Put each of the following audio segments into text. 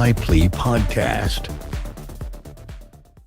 Laipply podcast.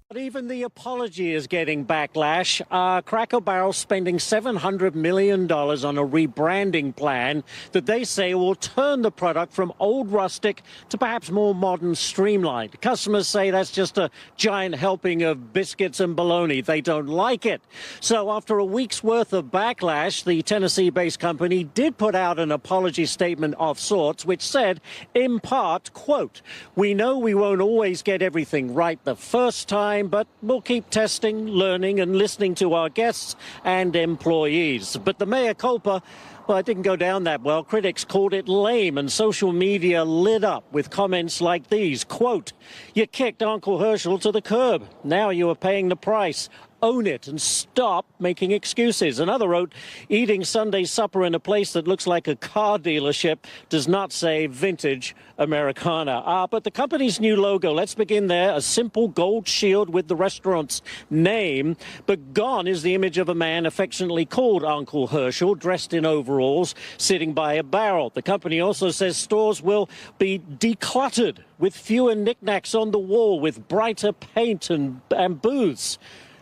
But even the apology is getting backlash. Cracker Barrel spending $700 million on a rebranding plan that they say will turn the product from old rustic to perhaps more modern streamlined. Customers say that's just a giant helping of biscuits and bologna. They don't like it. So after a week's worth of backlash, the Tennessee-based company did put out an apology statement of sorts, which said, in part, quote, "We know we won't always get everything right the first time, but we'll keep testing, learning, and listening to our guests and employees." But the mea culpa, well, it didn't go down that well. Critics called it lame, and social media lit up with comments like these, quote, "You kicked Uncle Herschel to the curb. Now you are paying the price. Own it and stop making excuses." Another wrote, "Eating Sunday supper in a place that looks like a car dealership does not say vintage Americana." But the company's new logo, let's begin there, a simple gold shield with the restaurant's name. But gone is the image of a man affectionately called Uncle Herschel, dressed in overalls, sitting by a barrel. The company also says stores will be decluttered with fewer knickknacks on the wall, with brighter paint and booths.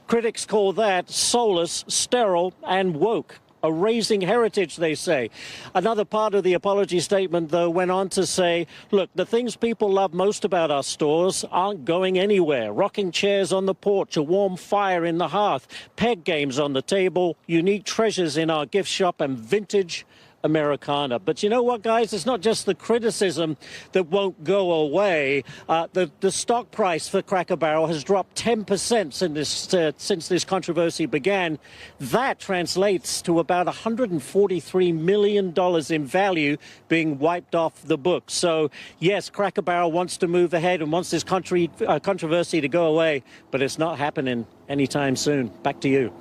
Critics call that soulless, sterile, and woke. Erasing heritage, they say. Another part of the apology statement, though, went on to say, look, the things people love most about our stores aren't going anywhere. Rocking chairs on the porch, a warm fire in the hearth, peg games on the table, unique treasures in our gift shop, and vintage Americana. But you know what, guys? It's not just the criticism that won't go away. The stock price for Cracker Barrel has dropped 10% since this controversy began. That translates to about $143 million in value being wiped off the books. So, yes, Cracker Barrel wants to move ahead and wants this controversy to go away, but it's not happening anytime soon. Back to you.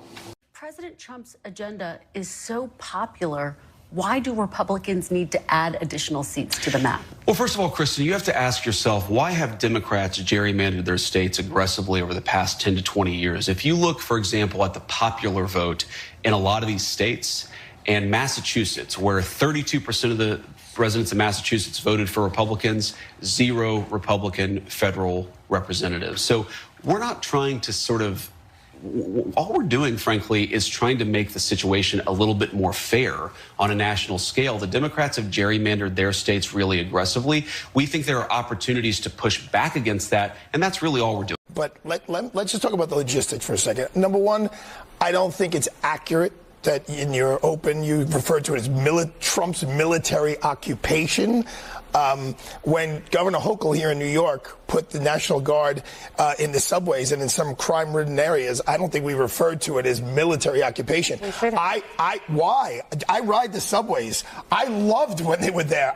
President Trump's agenda is so popular. Why do Republicans need to add additional seats to the map? Well, first of all, Kristen, you have to ask yourself, why have Democrats gerrymandered their states aggressively over the past 10 to 20 years? If you look, for example, at the popular vote in a lot of these states, and Massachusetts, where 32% of the residents of Massachusetts voted for Republicans, 0 Republican federal representatives. So we're not trying to all we're doing, frankly, is trying to make the situation a little bit more fair on a national scale. The Democrats have gerrymandered their states really aggressively. We think there are opportunities to push back against that, and that's really all we're doing. But let's just talk about the logistics for a second. Number one, I don't think it's accurate that in your open you referred to it as Trump's military occupation. When Governor Hochul here in New York put the National Guard in the subways and in some crime-ridden areas, I don't think we referred to it as military occupation. Why? I ride the subways. I loved when they were there.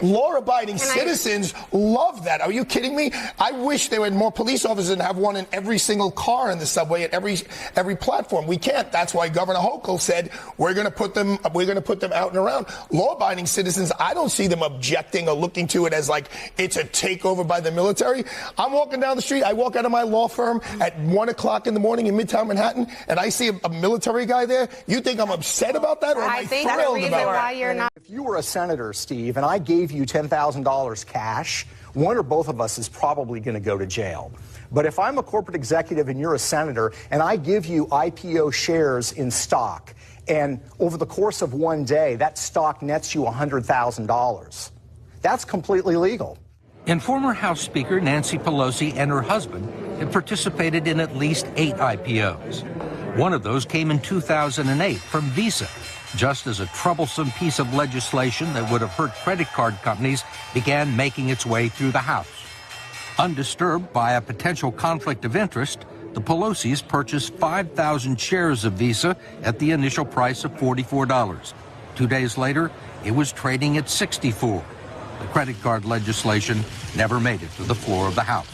Law-abiding citizens love that. Are you kidding me? I wish there were more police officers and have one in every single car in the subway at every platform. We can't. That's why Governor Hochul said we're going to put them out and around. Law-abiding citizens, I don't see them objecting or looking to it as like it's a takeover by the military. I'm walking down the street. I walk out of my law firm at 1 o'clock in the morning in Midtown Manhattan, and I see a military guy there. You think I'm upset about that, or am I thrilled about it? If you were a senator, Steve, and I gave you $10,000 cash, one or both of us is probably going to go to jail. But if I'm a corporate executive and you're a senator, and I give you IPO shares in stock, and over the course of one day, that stock nets you $100,000. That's completely legal. And former House Speaker Nancy Pelosi and her husband had participated in at least 8 IPOs. One of those came in 2008 from Visa, just as a troublesome piece of legislation that would have hurt credit card companies began making its way through the House. Undisturbed by a potential conflict of interest, the Pelosi's purchased 5,000 shares of Visa at the initial price of $44. 2 days later, it was trading at $64. The credit card legislation never made it to the floor of the House.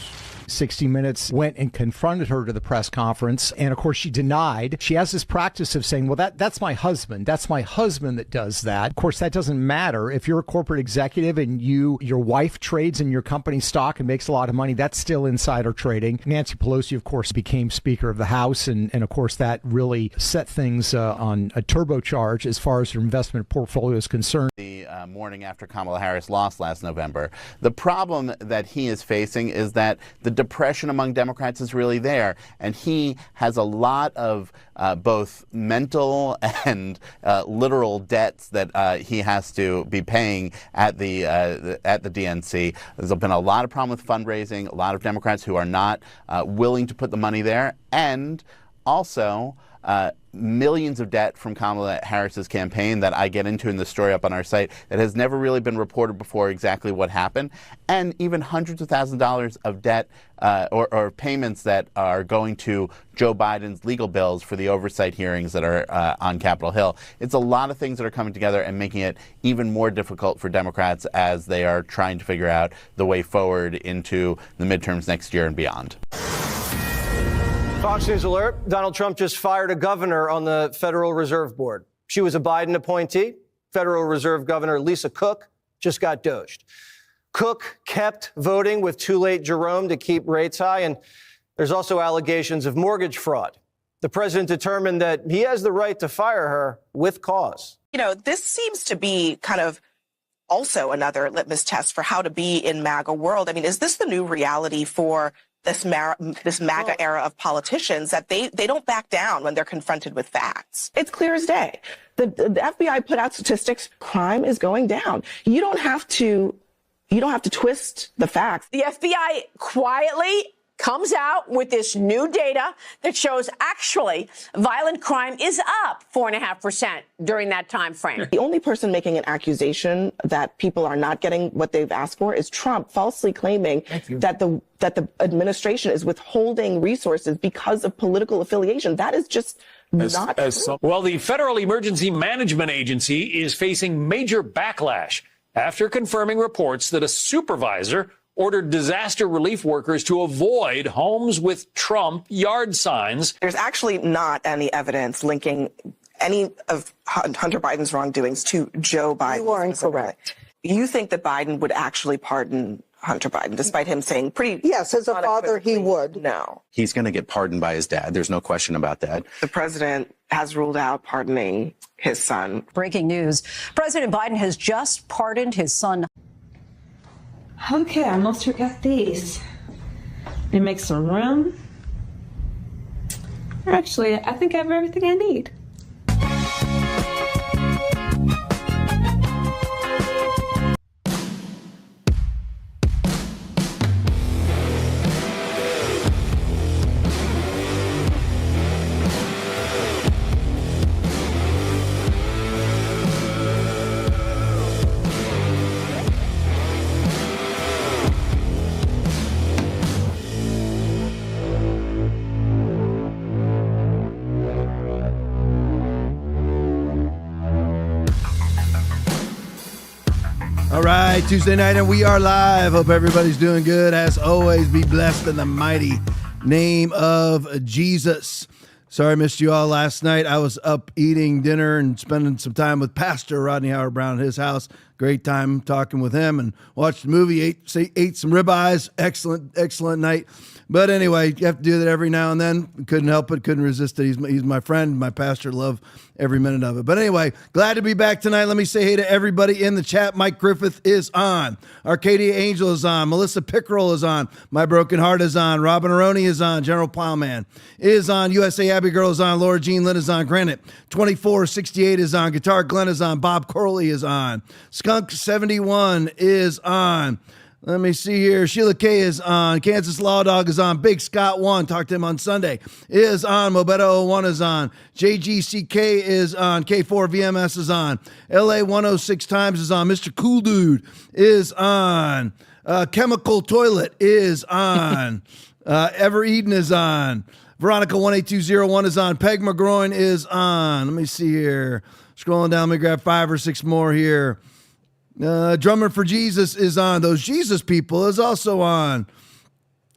60 Minutes went and confronted her to the press conference. And of course, she denied. She has this practice of saying, well, that's my husband. That's my husband that does that. Of course, that doesn't matter. If you're a corporate executive and your wife trades in your company stock and makes a lot of money, that's still insider trading. Nancy Pelosi, of course, became Speaker of the House. And of course, that really set things on a turbocharge as far as her investment portfolio is concerned. The morning after Kamala Harris lost last November, the problem that he is facing is that the depression among Democrats is really there. And he has a lot of both mental and literal debts that he has to be paying at the DNC. There's been a lot of problem with fundraising, a lot of Democrats who are not willing to put the money there, and also millions of debt from Kamala Harris's campaign that I get into in the story up on our site that has never really been reported before exactly what happened, and even hundreds of thousands of dollars of debt or payments that are going to Joe Biden's legal bills for the oversight hearings that are on Capitol Hill. It's a lot of things that are coming together and making it even more difficult for Democrats as they are trying to figure out the way forward into the midterms next year and beyond. Fox News alert. Donald Trump just fired a governor on the Federal Reserve Board. She was a Biden appointee. Federal Reserve Governor Lisa Cook just got doged. Cook kept voting with too late Jerome to keep rates high. And there's also allegations of mortgage fraud. The president determined that he has the right to fire her with cause. You know, this seems to be kind of also another litmus test for how to be in MAGA world. I mean, is this the new reality for this MAGA era of politicians, that they don't back down when they're confronted with facts? It's clear as day. The FBI put out statistics. Crime is going down. You don't have to twist the facts. The FBI quietly comes out with this new data that shows actually violent crime is up 4.5% during that time frame. The only person making an accusation that people are not getting what they've asked for is Trump, falsely claiming that the administration is withholding resources because of political affiliation. That is just not true. Well, the Federal Emergency Management Agency is facing major backlash after confirming reports that a supervisor ordered disaster relief workers to avoid homes with Trump yard signs. There's actually not any evidence linking any of Hunter Biden's wrongdoings to Joe Biden. You are incorrect. You think that Biden would actually pardon Hunter Biden, despite him saying Yes, as a father, he would. No. He's going to get pardoned by his dad. There's no question about that. The president has ruled out pardoning his son. Breaking news. President Biden has just pardoned his son. Okay, I almost forgot these. Let me make some room. Actually, I think I have everything I need. All right, Tuesday night, and we are live. Hope everybody's doing good. As always, be blessed in the mighty name of Jesus. Sorry I missed you all last night. I was up eating dinner and spending some time with Pastor Rodney Howard-Browne at his house. Great time talking with him and watched the movie, ate some ribeyes. Excellent night. But anyway, you have to do that every now and then. Couldn't help it. Couldn't resist it. He's my friend, my pastor. Love every minute of it. But anyway, glad to be back tonight. Let me say hey to everybody in the chat. Mike Griffith is on. Arcadia Angel is on. Melissa Pickerel is on. My Broken Heart is on. Robin Aroni is on. General Plowman is on. USA Abbey Girl is on. Laura Jean Lynn is on. Granite 2468 is on. Guitar Glenn is on. Bob Corley is on. Skunk 71 is on. Let me see here. Sheila K is on. Kansas Law Dog is on. Big Scott 1, talked to him on Sunday, is on. Mobeto 01 is on. JGCK is on. K4 VMS is on. LA 106 Times is on. Mr. Cool Dude is on. Chemical Toilet is on. Ever Eden is on. Veronica 18201 is on. Peg McGroin is on. Let me see here. Scrolling down, let me grab 5 or 6 more here. Drummer for Jesus is on. Those Jesus people is also on.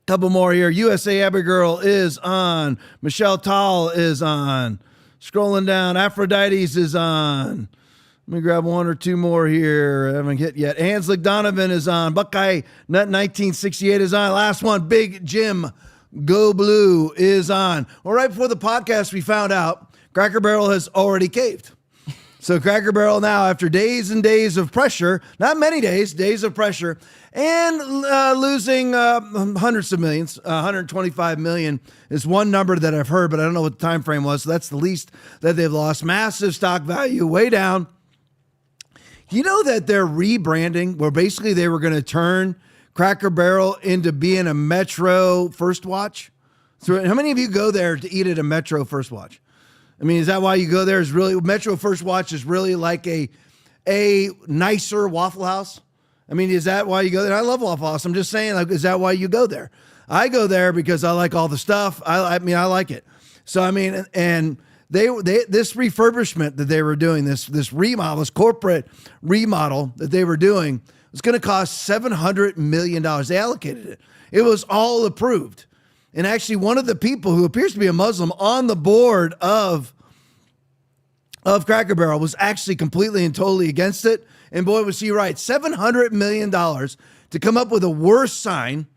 Couple more here. USA Abigail is on. Michelle Tall is on. Scrolling down. Aphrodite's is on. Let me grab one or two more here. I haven't hit yet. Hanslick Donovan is on. Buckeye Nut 1968 is on. Last one. Big Jim Go Blue is on. Well, right before the podcast, we found out Cracker Barrel has already caved. So Cracker Barrel now, after days and days of pressure, not many days of pressure, and losing hundreds of millions, 125 million is one number that I've heard, but I don't know what the time frame was. So that's the least that they've lost. Massive stock value, way down. You know that they're rebranding, where basically they were going to turn Cracker Barrel into being a Metro First Watch? So how many of you go there to eat at a Metro First Watch? I mean, is that why you go there? Is really Metro First Watch is really like a nicer Waffle House? I mean, is that why you go there? I love Waffle House. I'm just saying, like, is that why you go there? I go there because I like all the stuff. I mean, I like it. So I mean, and they this refurbishment that they were doing, this remodel, this corporate remodel that they were doing, was going to cost $700 million. They allocated it. It was all approved. And actually, one of the people who appears to be a Muslim on the board of Cracker Barrel was actually completely and totally against it. And boy, was he right. $700 million to come up with a worse sign,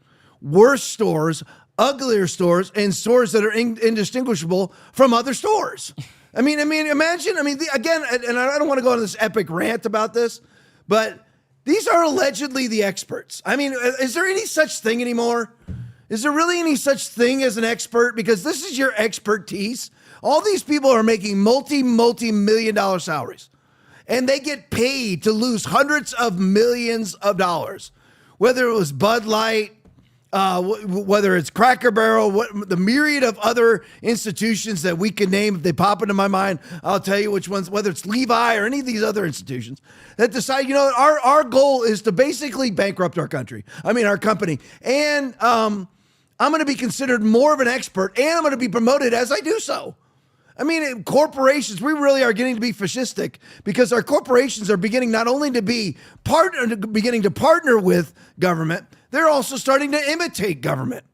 worse stores, uglier stores, and stores that are indistinguishable from other stores. I mean, imagine. I mean, again, and I don't want to go on this epic rant about this, but these are allegedly the experts. I mean, is there any such thing anymore? Is there really any such thing as an expert? Because this is your expertise. All these people are making multi-million dollar salaries, and they get paid to lose hundreds of millions of dollars, whether it was Bud Light, whether it's Cracker Barrel, the myriad of other institutions that we can name. If they pop into my mind, I'll tell you which ones, whether it's Levi or any of these other institutions that decide, you know, our goal is to basically bankrupt our company. And I'm going to be considered more of an expert, and I'm going to be promoted as I do so. I mean, corporations, we really are getting to be fascistic because our corporations are beginning not only to be beginning to partner with government, they're also starting to imitate government,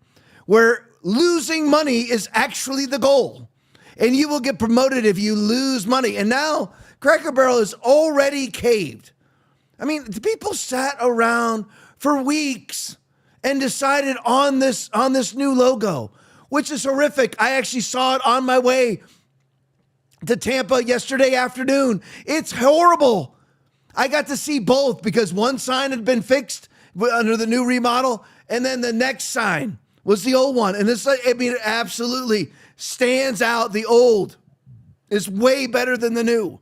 where losing money is actually the goal. And you will get promoted if you lose money. And now Cracker Barrel is already caved. I mean, the people sat around for weeks and decided on this new logo, which is horrific. I actually saw it on my way to Tampa yesterday afternoon. It's horrible. I got to see both because one sign had been fixed under the new remodel, and then the next sign was the old one. And this, I mean, it absolutely stands out. The old is way better than the new.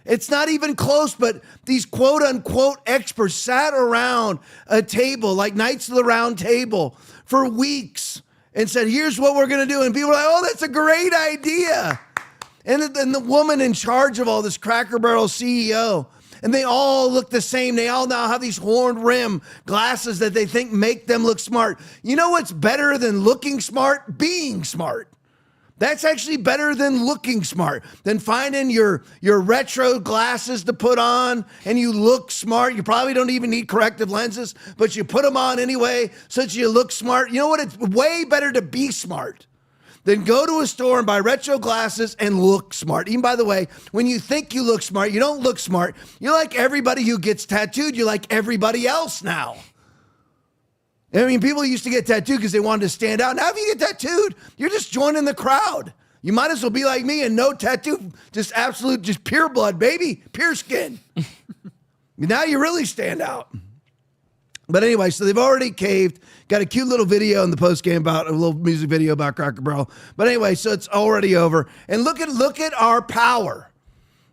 It's not even close, but these quote unquote experts sat around a table, like Knights of the Round Table, for weeks and said, here's what we're going to do. And people were like, oh, that's a great idea. And then the woman in charge of all this, Cracker Barrel CEO, and they all look the same. They all now have these horned rim glasses that they think make them look smart. You know what's better than looking smart? Being smart. That's actually better than looking smart, than finding your retro glasses to put on and you look smart. You probably don't even need corrective lenses, but you put them on anyway so that you look smart. You know what? It's way better to be smart than go to a store and buy retro glasses and look smart. Even, by the way, when you think you look smart, you don't look smart. You're like everybody who gets tattooed. You're like everybody else now. I mean, people used to get tattooed because they wanted to stand out. Now if you get tattooed, you're just joining the crowd. You might as well be like me and no tattoo, just absolute, just pure blood, baby, pure skin. Now you really stand out. But anyway, so they've already caved. Got a cute little video in the post game about a little music video about Cracker Barrel. But anyway, so it's already over. And look at our power.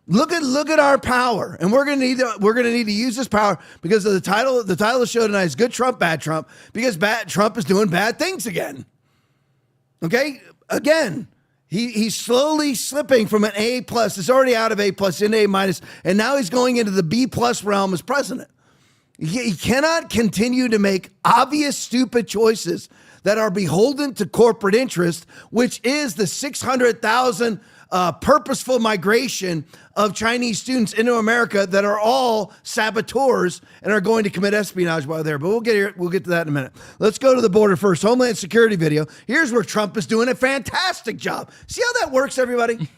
Look at our power. And we're gonna need to use this power because of the title of the show tonight is Good Trump, Bad Trump, because Trump is doing bad things again. Okay? Again. He's slowly slipping from an A+. It's already out of A+ into A-, and now he's going into the B+ realm as president. He cannot continue to make obvious, stupid choices that are beholden to corporate interest, which is the 600,000 purposeful migration of Chinese students into America that are all saboteurs and are going to commit espionage while there. But we'll get here. We'll get to that in a minute. Let's go to the border first. Homeland Security video. Here's where Trump is doing a fantastic job. See how that works, everybody?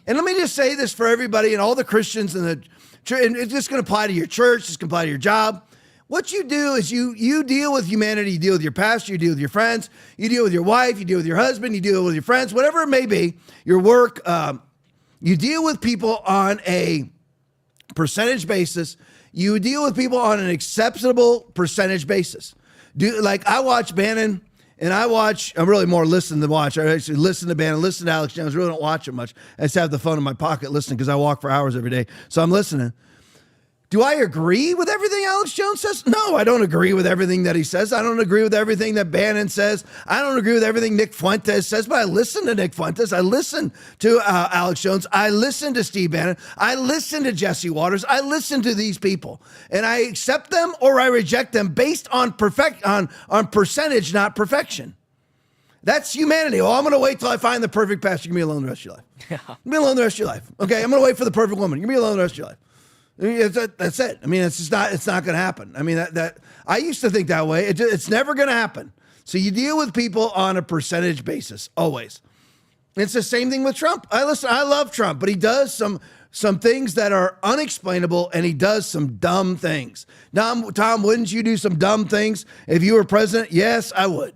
And let me just say this for everybody and all the Christians and it's just going to apply to your church. It's going to apply to your job. What you do is you deal with humanity. You deal with your pastor. You deal with your friends. You deal with your wife. You deal with your husband. You deal with your friends, whatever it may be, your work. You deal with people on a percentage basis. You deal with people on an acceptable percentage basis. Like I watch Bannon. And I'm really more listen than watch. I actually listen to Bannon, listen to Alex Jones. Really don't watch it much. I just have the phone in my pocket listening because I walk for hours every day. So I'm listening. Do I agree with everything Alex Jones says? No, I don't agree with everything that he says. I don't agree with everything that Bannon says. I don't agree with everything Nick Fuentes says, but I listen to Nick Fuentes. I listen to Alex Jones. I listen to Steve Bannon. I listen to Jesse Waters. I listen to these people. And I accept them or I reject them based on on percentage, not perfection. That's humanity. Well, I'm going to wait till I find the perfect pastor. Give me alone the rest of your life. Yeah. Give me alone the rest of your life. Okay, I'm going to wait for the perfect woman. Give me alone the rest of your life. That's it. I mean, it's just not. It's not going to happen. I mean, that I used to think that way. It's never going to happen. So you deal with people on a percentage basis always. It's the same thing with Trump. I love Trump, but he does some things that are unexplainable, and he does some dumb things. Tom, wouldn't you do some dumb things if you were president? Yes, I would.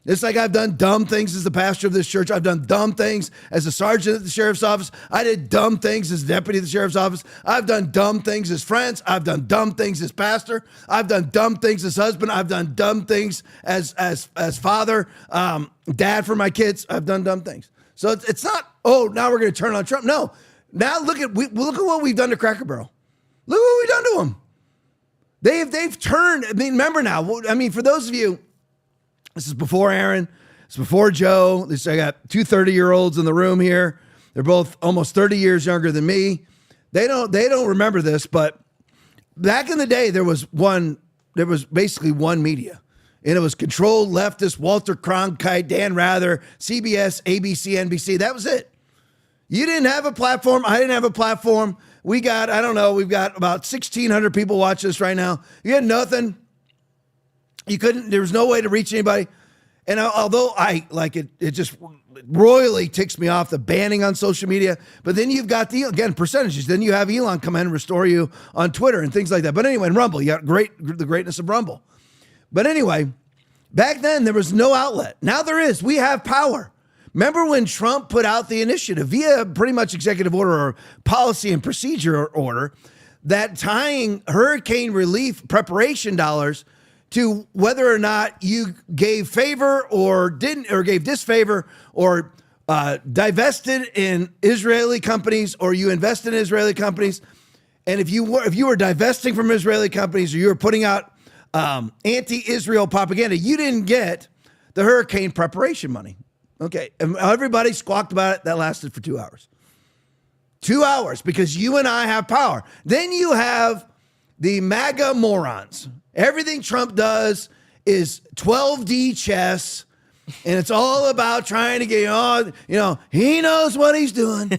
It's like I've done dumb things as the pastor of this church. I've done dumb things as a sergeant at the sheriff's office. I did dumb things as deputy at the sheriff's office. I've done dumb things as friends. I've done dumb things as pastor. I've done dumb things as husband. I've done dumb things as father, dad for my kids. I've done dumb things. So it's not, now we're going to turn on Trump. No. Now look at what we've done to Cracker Barrel. Look what we've done to them. They've turned. I mean, remember now. I mean, for those of you. This is before Aaron. It's before Joe. I got two 30-year-olds in the room here. They're both almost 30 years younger than me. They don't remember this, but back in the day, there was basically one media. And it was controlled leftist, Walter Cronkite, Dan Rather, CBS, ABC, NBC. That was it. You didn't have a platform. I didn't have a platform. We've got about 1,600 people watching this right now. You had nothing. There was no way to reach anybody. And although I like it, it just royally ticks me off the banning on social media. But then you've got percentages. Then you have Elon come in and restore you on Twitter and things like that. But anyway, in Rumble, you got the greatness of Rumble. But anyway, back then there was no outlet. Now there is. We have power. Remember when Trump put out the initiative via pretty much executive order or policy and procedure order that tying hurricane relief preparation dollars to whether or not you gave favor or didn't, or gave disfavor, or divested in Israeli companies, or you invested in Israeli companies. And if you were divesting from Israeli companies, or you were putting out anti-Israel propaganda, you didn't get the hurricane preparation money. Okay, and everybody squawked about it. That lasted for 2 hours. 2 hours, because you and I have power. Then you have the MAGA morons. Everything Trump does is 12D chess, and it's all about trying to get, he knows what he's doing.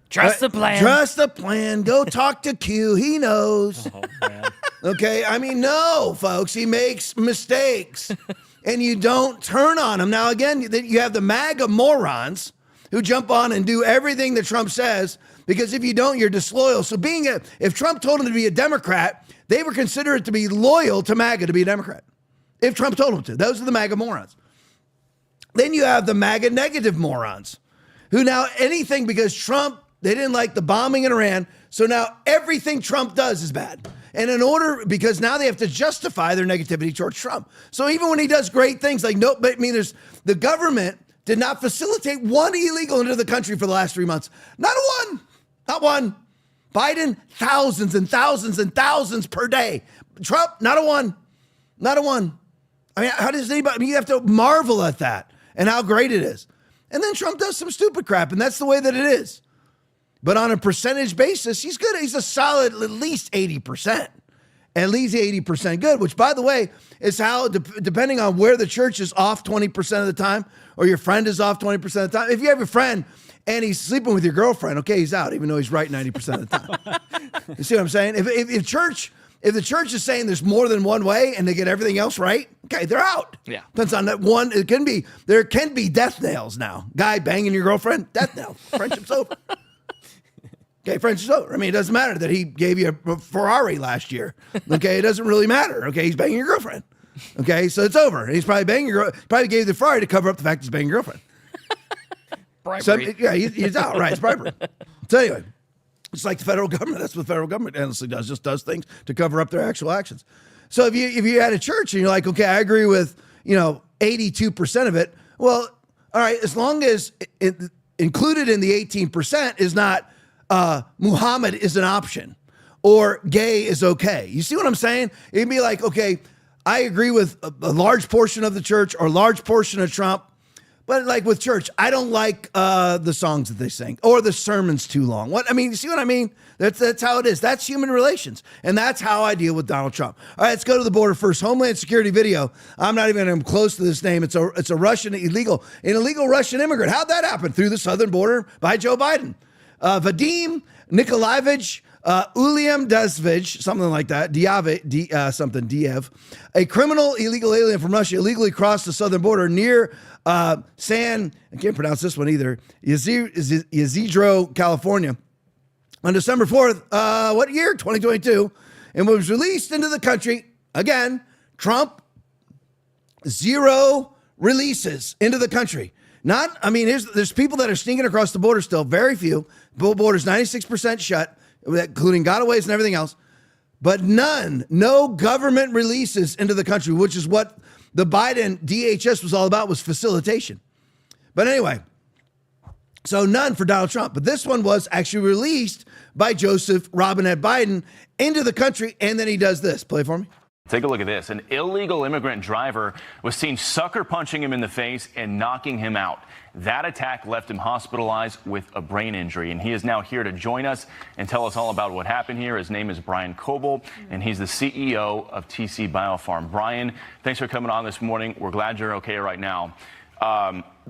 Trust the plan. Trust the plan. Go talk to Q. He knows. Oh, man. Okay, I mean, no, folks, he makes mistakes, and you don't turn on him. Now, again, you have the MAGA morons who jump on and do everything that Trump says, because if you don't, you're disloyal. So if Trump told him to be a Democrat, they were considered to be loyal to MAGA to be a Democrat. If Trump told them to. Those are the MAGA morons. Then you have the MAGA negative morons who now anything, because Trump, they didn't like the bombing in Iran, so now everything Trump does is bad. And because now they have to justify their negativity towards Trump. So even when he does great things, the government did not facilitate one illegal into the country for the last 3 months. Not one. Biden, thousands and thousands and thousands per day. Trump, not a one. I mean, how does anybody, you have to marvel at that and how great it is. And then Trump does some stupid crap, and that's the way that it is. But on a percentage basis, he's good. He's a solid at least 80%. At least 80% good, which, by the way, is how, depending on where the church is off 20% of the time, or your friend is off 20% of the time. If you have a friend and he's sleeping with your girlfriend, okay, he's out, even though he's right 90% of the time. You see what I'm saying? If the church is saying there's more than one way and they get everything else right, okay, they're out. Yeah. Depends on that one. There can be death nails now. Guy banging your girlfriend, death nail. Friendship's over. Okay, friendship's over. I mean, it doesn't matter that he gave you a Ferrari last year. Okay, it doesn't really matter. Okay, he's banging your girlfriend. Okay, so it's over. And he's probably banging your girlfriend. Probably gave you the Ferrari to cover up the fact he's banging your girlfriend. Bribery. So, he's out, right? It's bribery. So anyway, it's like the federal government. That's what the federal government honestly does, just does things to cover up their actual actions. So if you had a church and you're like, okay, I agree with, 82% of it. Well, all right, as long as included in the 18% is not Muhammad is an option or gay is okay. You see what I'm saying? It'd be like, okay, I agree with a large portion of the church or a large portion of Trump. But like with church, I don't like the songs that they sing or the sermon's too long. You see what I mean? That's how it is. That's human relations. And that's how I deal with Donald Trump. All right, let's go to the border first. Homeland Security video. I'm not even close to this name. It's a Russian illegal Russian immigrant. How'd that happen? Through the southern border by Joe Biden. Vadim Nikolaevich Uliam Desvich, something like that, Diev, a criminal illegal alien from Russia illegally crossed the southern border near I can't pronounce this one either, Yzidro, California, on December 4th, what year? 2022, and was released into the country. Again, Trump, 0 releases into the country. There's people that are sneaking across the border still, very few. The border's 96% shut, including gotaways and everything else. But no government releases into the country, which is what the Biden DHS was all about, was facilitation. But anyway, so none for Donald Trump. But this one was actually released by Joseph Robinette Biden into the country, and then he does this. Play for me. Take a look at this. An illegal immigrant driver was seen sucker punching him in the face and knocking him out. That attack left him hospitalized with a brain injury, and he is now here to join us and tell us all about what happened here. His name is Brian Coble, and he's the CEO of TC Biopharm. Brian, thanks for coming on this morning. We're glad you're okay right now.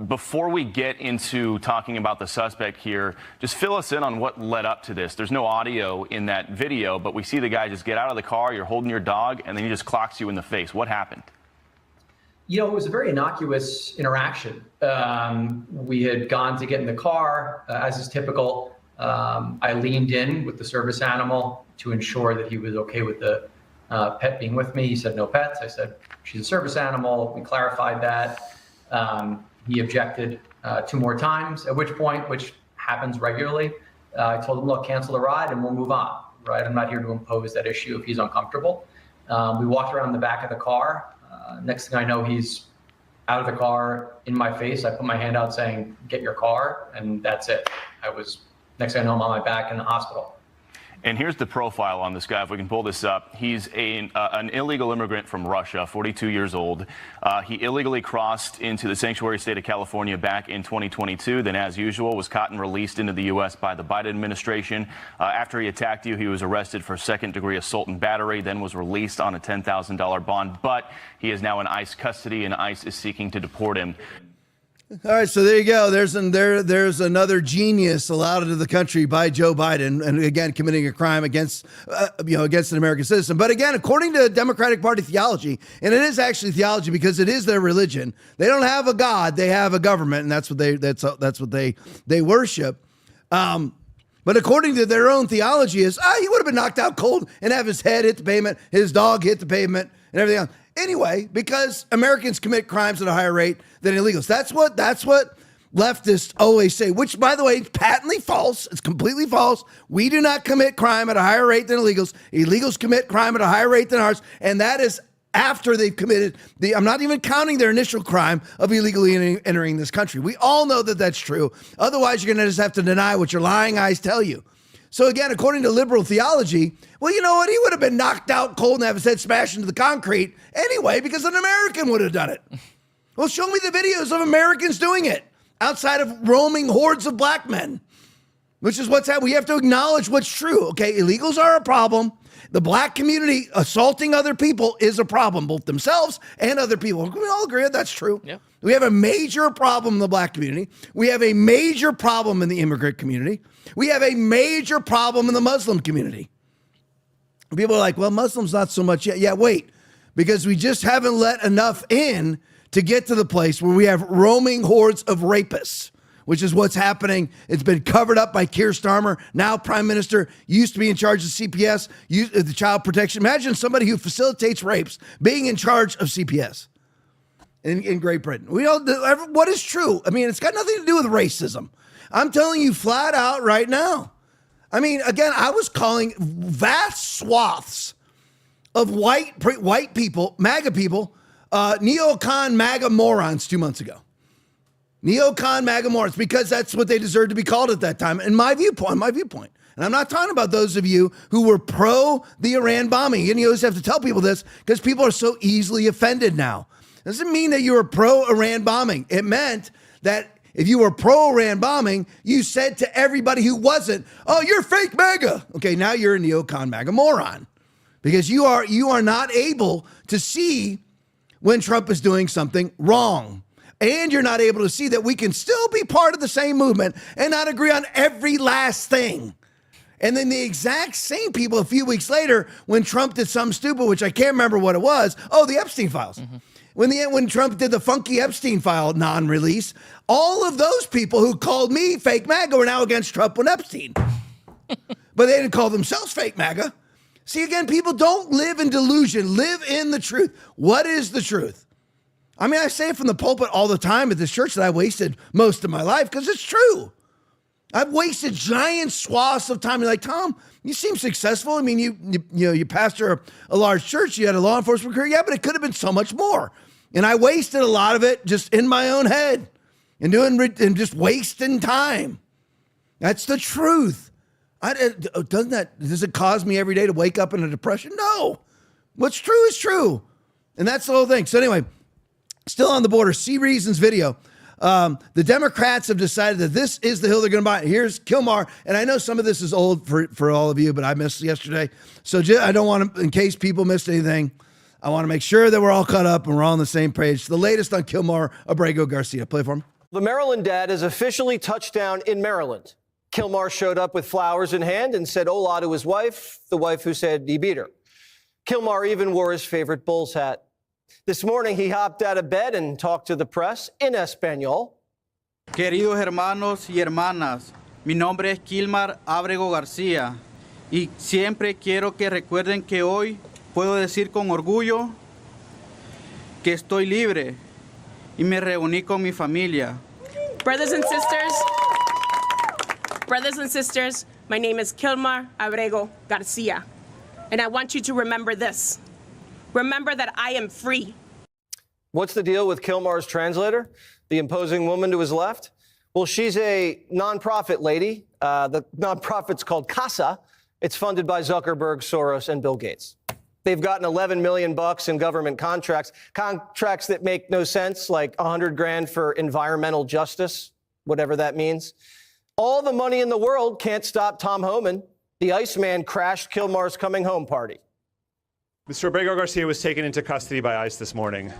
Before we get into talking about the suspect here, just fill us in on what led up to this. There's no audio in that video, but we see the guy just get out of the car, you're holding your dog, and then he just clocks you in the face. What happened? It was a very innocuous interaction. We had gone to get in the car, as is typical. I leaned in with the service animal to ensure that he was okay with the pet being with me. He said, no pets. I said, she's a service animal. We clarified that. He objected 2 more times, at which point, which happens regularly, I told him, look, cancel the ride and we'll move on, right? I'm not here to impose that issue if he's uncomfortable. We walked around the back of the car. Next thing I know, he's out of the car in my face. I put my hand out saying, get your car, and that's it. Next thing I know, I'm on my back in the hospital. And here's the profile on this guy, if we can pull this up. He's an illegal immigrant from Russia, 42 years old. He illegally crossed into the sanctuary state of California back in 2022. Then, as usual, was caught and released into the U.S. by the Biden administration. After he attacked you, he was arrested for second-degree assault and battery, then was released on a $10,000 bond. But he is now in ICE custody, and ICE is seeking to deport him. All right, so there you go. There's another genius allowed into the country by Joe Biden, and again committing a crime against an American citizen. But again, according to Democratic Party theology, and it is actually theology because it is their religion. They don't have a God; they have a government, and that's what they worship. But according to their own theology, he would have been knocked out cold and have his head hit the pavement, his dog hit the pavement, and everything else. Anyway, because Americans commit crimes at a higher rate than illegals. That's what leftists always say, which, by the way, is patently false. It's completely false. We do not commit crime at a higher rate than illegals. Illegals commit crime at a higher rate than ours, and that is after they've committed I'm not even counting their initial crime of illegally entering this country. We all know that that's true. Otherwise, you're going to just have to deny what your lying eyes tell you. So again, according to liberal theology, well, you know what? He would have been knocked out cold and have his head smashed into the concrete anyway, because an American would have done it. Well, show me the videos of Americans doing it outside of roaming hordes of black men, which is what's happening. We have to acknowledge what's true. Okay, illegals are a problem. The black community assaulting other people is a problem, both themselves and other people. We all agree that that's true. Yeah. We have a major problem in the black community. We have a major problem in the immigrant community. We have a major problem in the Muslim community. People are like, well, Muslims not so much yet. Yeah, wait, because we just haven't let enough in to get to the place where we have roaming hordes of rapists, which is what's happening. It's been covered up by Keir Starmer, now prime minister, used to be in charge of CPS, the child protection. Imagine somebody who facilitates rapes being in charge of CPS in Great Britain. What is true? I mean, it's got nothing to do with racism. I'm telling you flat out right now. I mean, again, I was calling vast swaths of white people, MAGA people, neocon MAGA morons 2 months ago. Neocon MAGA morons, because that's what they deserved to be called at that time, in my viewpoint. And I'm not talking about those of you who were pro the Iran bombing. And you always have to tell people this because people are so easily offended now. It doesn't mean that you were pro Iran bombing. It meant that if you were pro Iran bombing, you said to everybody who wasn't, oh, you're fake MAGA. Okay, now you're a neocon MAGA moron because you are not able to see when Trump is doing something wrong. And you're not able to see that we can still be part of the same movement and not agree on every last thing. And then the exact same people a few weeks later, when Trump did something stupid, which I can't remember what it was, the Epstein files. Mm-hmm. When Trump did the funky Epstein file non-release, all of those people who called me fake MAGA were now against Trump and Epstein. But they didn't call themselves fake MAGA. See, again, people don't live in delusion. Live in the truth. What is the truth? I mean, I say it from the pulpit all the time at this church that I wasted most of my life because it's true. I've wasted giant swaths of time. You're like, Tom, you seem successful. I mean, you pastor a large church. You had a law enforcement career. Yeah, but it could have been so much more. And I wasted a lot of it just in my own head and just wasting time. That's the truth. Does it cause me every day to wake up in a depression? No. What's true is true. And that's the whole thing. So anyway, still on the border, see Reason's video. The Democrats have decided that this is the hill they're going to buy. Here's Kilmar. And I know some of this is old for all of you, but I missed yesterday. So I don't want to, in case people missed anything, I want to make sure that we're all caught up and we're all on the same page. The latest on Kilmar Abrego Garcia. Play for him. The Maryland dad has officially touched down in Maryland. Kilmar showed up with flowers in hand and said hola to his wife, the wife who said he beat her. Kilmar even wore his favorite Bulls hat. This morning, he hopped out of bed and talked to the press in Espanol. Queridos hermanos y hermanas, mi nombre es Kilmar Abrego García y siempre quiero que recuerden que hoy puedo decir con orgullo que estoy libre y me reuní con mi familia. Brothers and sisters, my name is Kilmar Abrego Garcia, and I want you to remember this. Remember that I am free. What's the deal with Kilmar's translator, the imposing woman to his left? Well, she's a nonprofit lady. The nonprofit's called CASA. It's funded by Zuckerberg, Soros, and Bill Gates. They've gotten $11 million in government contracts that make no sense, like $100,000 for environmental justice, whatever that means. All the money in the world can't stop Tom Homan. The Iceman crashed Kilmar's coming home party. Mr. Abrego Garcia was taken into custody by ICE this morning.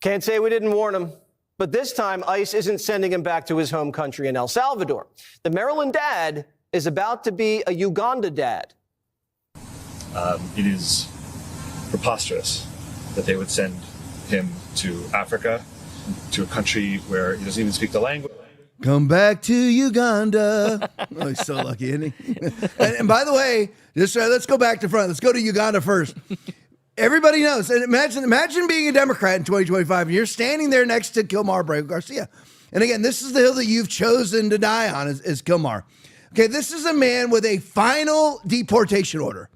Can't say we didn't warn him, but this time ICE isn't sending him back to his home country in El Salvador. The Maryland dad is about to be a Uganda dad. It is preposterous that they would send him to Africa, to a country where he doesn't even speak the language. Come back to Uganda. Oh, he's so lucky, isn't he? and by the way, let's go back to front. Let's go to Uganda first. Everybody knows. And imagine being a Democrat in 2025 and you're standing there next to Kilmar Abrego Garcia. And again, this is the hill that you've chosen to die on is Kilmar. Okay, this is a man with a final deportation order.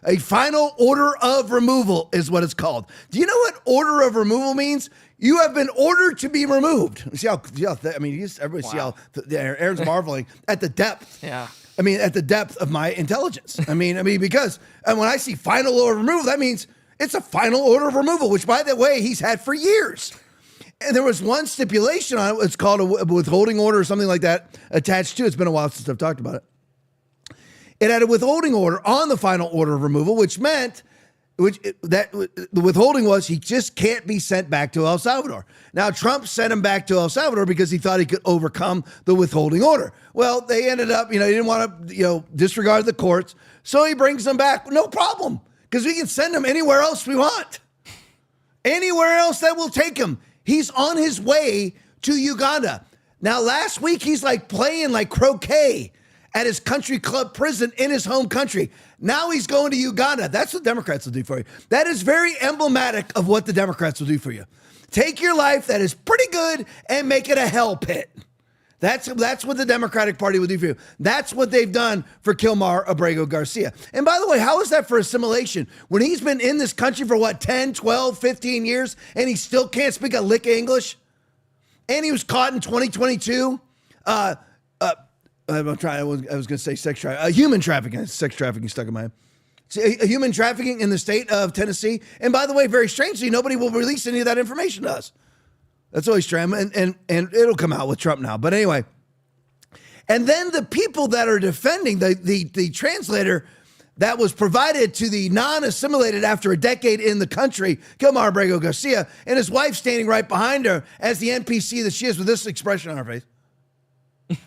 A final order of removal is what it's called. Do you know what order of removal means? You have been ordered to be removed. See how everybody see how Aaron's marveling at the depth. Yeah. I mean, at the depth of my intelligence. I mean, because when I see final order of removal, that means it's a final order of removal, which, by the way, he's had for years. And there was one stipulation on it. It's called a withholding order or something like that attached to it. It's been a while since I've talked about it. it had a withholding order on the final order of removal, which meant the withholding was he just can't be sent back to El Salvador. Now, Trump sent him back to El Salvador because he thought he could overcome the withholding order. Well, they ended up, he didn't want to, disregard the courts. So he brings them back. No problem. Because we can send him anywhere else we want. Anywhere else that will take him. He's on his way to Uganda. Now, last week, he's playing like croquet at his country club prison in his home country. Now he's going to Uganda. That's what Democrats will do for you. That is very emblematic of what the Democrats will do for you. Take your life that is pretty good and make it a hell pit. That's what the Democratic Party will do for you. That's what they've done for Kilmar Abrego Garcia. And by the way, how is that for assimilation? When he's been in this country for 10, 12, 15 years, and he still can't speak a lick of English? And he was caught in 2022. I was going to say sex trafficking. Human trafficking. Sex trafficking stuck in my head. Human trafficking in the state of Tennessee. And by the way, very strangely, nobody will release any of that information to us. That's always strange. And it'll come out with Trump now. But anyway. And then the people that are defending the translator that was provided to the non-assimilated after a decade in the country, Kilmar Abrego Garcia, and his wife standing right behind her as the NPC that she is with this expression on her face.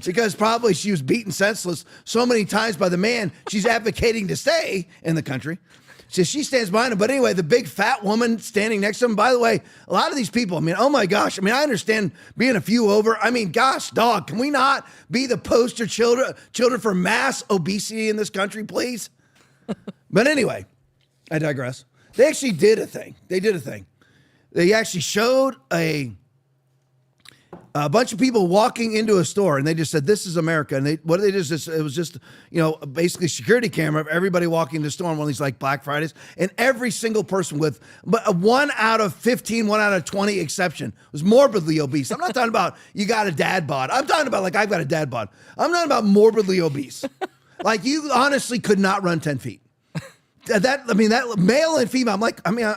Because probably she was beaten senseless so many times by the man she's advocating to stay in the country. So she stands behind him. But anyway, the big fat woman standing next to him. By the way, a lot of these people, oh my gosh. I understand being a few over. Gosh, dog, can we not be the poster children for mass obesity in this country, please? But anyway, I digress. They actually did a thing. They actually showed a bunch of people walking into a store, and they just said, "This is America." And it was just basically security camera of everybody walking into the store on one of these Black Fridays, and every single person with a 1 out of 15, 1 out of 20 exception was morbidly obese. I'm not talking about you got a dad bod. I'm talking about I've got a dad bod. I'm talking about morbidly obese. You honestly could not run 10 feet. That male and female.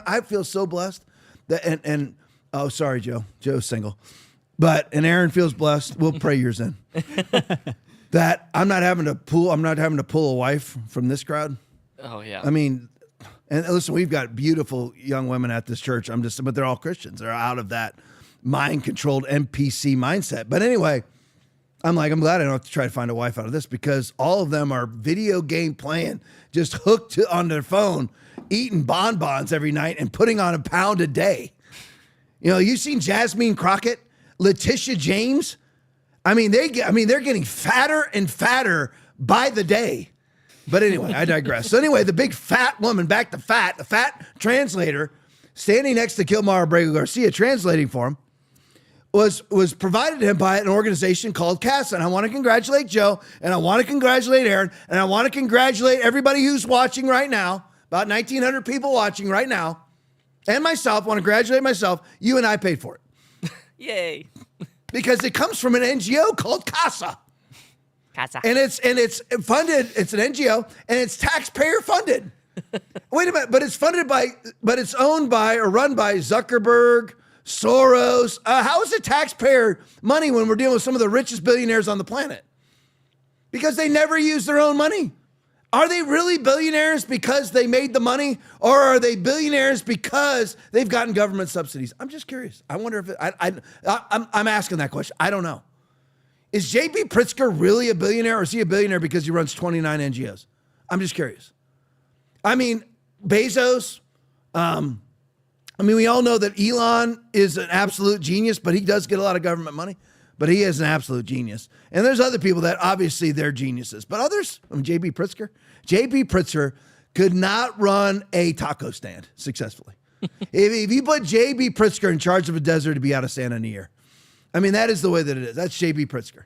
I feel so blessed that oh, sorry, Joe. Joe's single. And Aaron feels blessed. We'll pray yours in. That I'm not having to pull a wife from this crowd. Oh yeah. And listen, we've got beautiful young women at this church. But they're all Christians. They're out of that mind-controlled NPC mindset. But anyway, I'm glad I don't have to try to find a wife out of this, because all of them are video game playing, just hooked on their phone, eating bonbons every night and putting on a pound a day. You've seen Jasmine Crockett, Letitia James. They're getting fatter and fatter by the day. But anyway, I digress. So anyway, the big fat woman, back to fat, the fat translator standing next to Kilmar Abrego Garcia translating for him, was provided to him by an organization called CASA. And I want to congratulate Joe, and I want to congratulate Aaron, and I want to congratulate everybody who's watching right now, about 1,900 people watching right now, and myself. I want to congratulate myself. You and I paid for it. Yay. Because it comes from an NGO called CASA. CASA. And it's funded, it's an NGO, and it's taxpayer funded. Wait a minute, but it's owned by or run by Zuckerberg, Soros. How is it taxpayer money when we're dealing with some of the richest billionaires on the planet? Because they never use their own money. Are they really billionaires because they made the money, or are they billionaires because they've gotten government subsidies? I'm just curious. I wonder if I'm asking that question. I don't know. Is J.B. Pritzker really a billionaire, or is he a billionaire because he runs 29 NGOs? I'm just curious. Bezos. We all know that Elon is an absolute genius, but he does get a lot of government money. But he is an absolute genius. And there's other people that obviously they're geniuses. But others, J.B. Pritzker. J.B. Pritzker could not run a taco stand successfully. If you put J.B. Pritzker in charge of a desert, to be out of Santa in a year. That is the way that it is. That's J.B. Pritzker.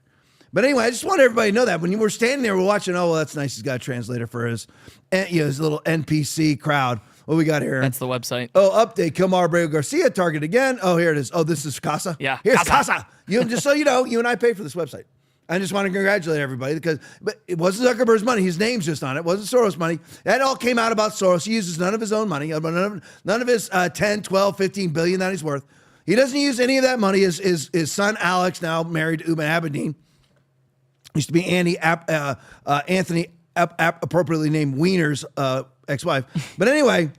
But anyway, I just want everybody to know that when you were standing there, we're watching, oh, well, that's nice. He's got a translator for his little NPC crowd. What we got here? That's the website. Oh, update. Kilmar Abrego Garcia, target again. Oh, here it is. Oh, this is CASA? Yeah. Here's CASA. Just so you know, you and I pay for this website. I just want to congratulate everybody but it wasn't Zuckerberg's money. His name's just on it. It wasn't Soros' money. That all came out about Soros. He uses none of his own money, none of his 10, 12, 15 billion that he's worth. He doesn't use any of that money. His son, Alex, now married to Uma Abedin, used to be Anthony appropriately named Wiener's ex-wife. But anyway,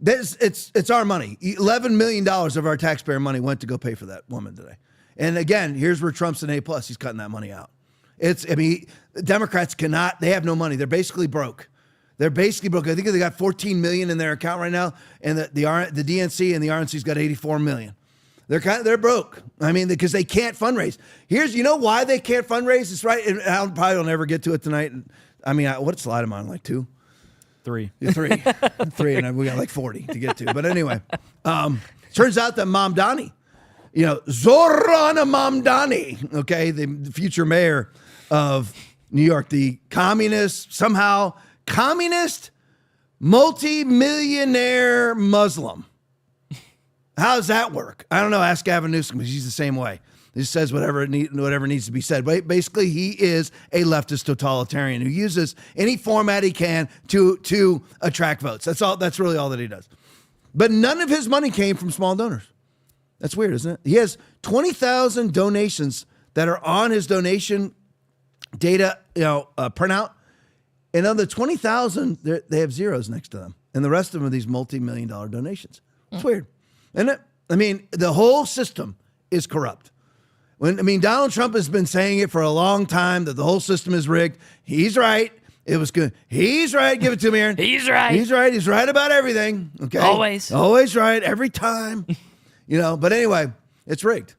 it's our money. $11 million of our taxpayer money went to go pay for that woman today. And again, here's where Trump's an A+. He's cutting that money out. Democrats cannot, they have no money. They're basically broke. They're basically broke. I think they got 14 million in their account right now. And the DNC and the RNC's got 84 million. They're broke. I mean, because they can't fundraise. You know why they can't fundraise? It's right. And I probably will never get to it tonight. I mean, what slide am I on? Like 2? 3. 3, and we got like 40 to get to. But anyway, turns out that Mamdani, Zoran Mamdani, okay, the future mayor of New York, the communist multi-millionaire Muslim. How does that work? I don't know. Ask Gavin Newsom, because he's the same way. He just says whatever needs to be said. But basically, he is a leftist totalitarian who uses any format he can to attract votes. That's really all that he does. But none of his money came from small donors. That's weird, isn't it? He has 20,000 donations that are on his donation data, printout. And of the 20,000, they have zeros next to them. And the rest of them are these multi-million-dollar donations. It's weird. Isn't it? I mean, the whole system is corrupt. Donald Trump has been saying it for a long time that the whole system is rigged. He's right. It was good. He's right. Give it to me, Aaron. He's right. He's right. He's right about everything. Okay. Always right. Every time. But anyway, it's rigged.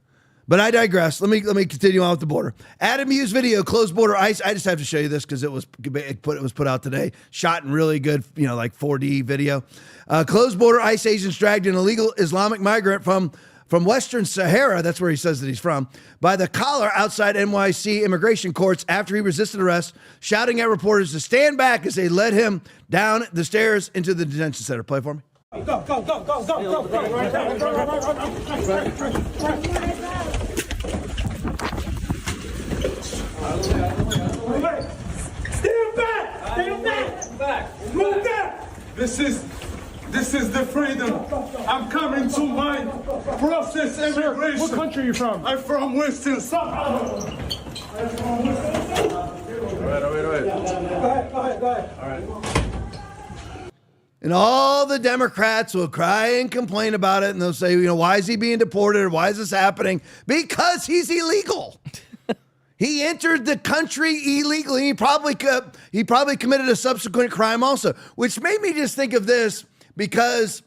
But I digress. Let me continue on with the border. Adam Hughes video, closed border ICE. I just have to show you this because it was put out today. Shot in really good, like 4D video. Closed border ICE agents dragged an illegal Islamic migrant from Western Sahara, that's where he says that he's from, by the collar outside NYC immigration courts after he resisted arrest, shouting at reporters to stand back as they led him down the stairs into the detention center. Play for me. Go. Stand back. Move back. This is the freedom. I'm coming to my process immigration. What country are you from? I'm from Western Sahara. All right. Go ahead. All right. And all the Democrats will cry and complain about it, and they'll say, why is he being deported, or why is this happening? Because he's illegal. He entered the country illegally. He probably committed a subsequent crime also, which made me just think of this, because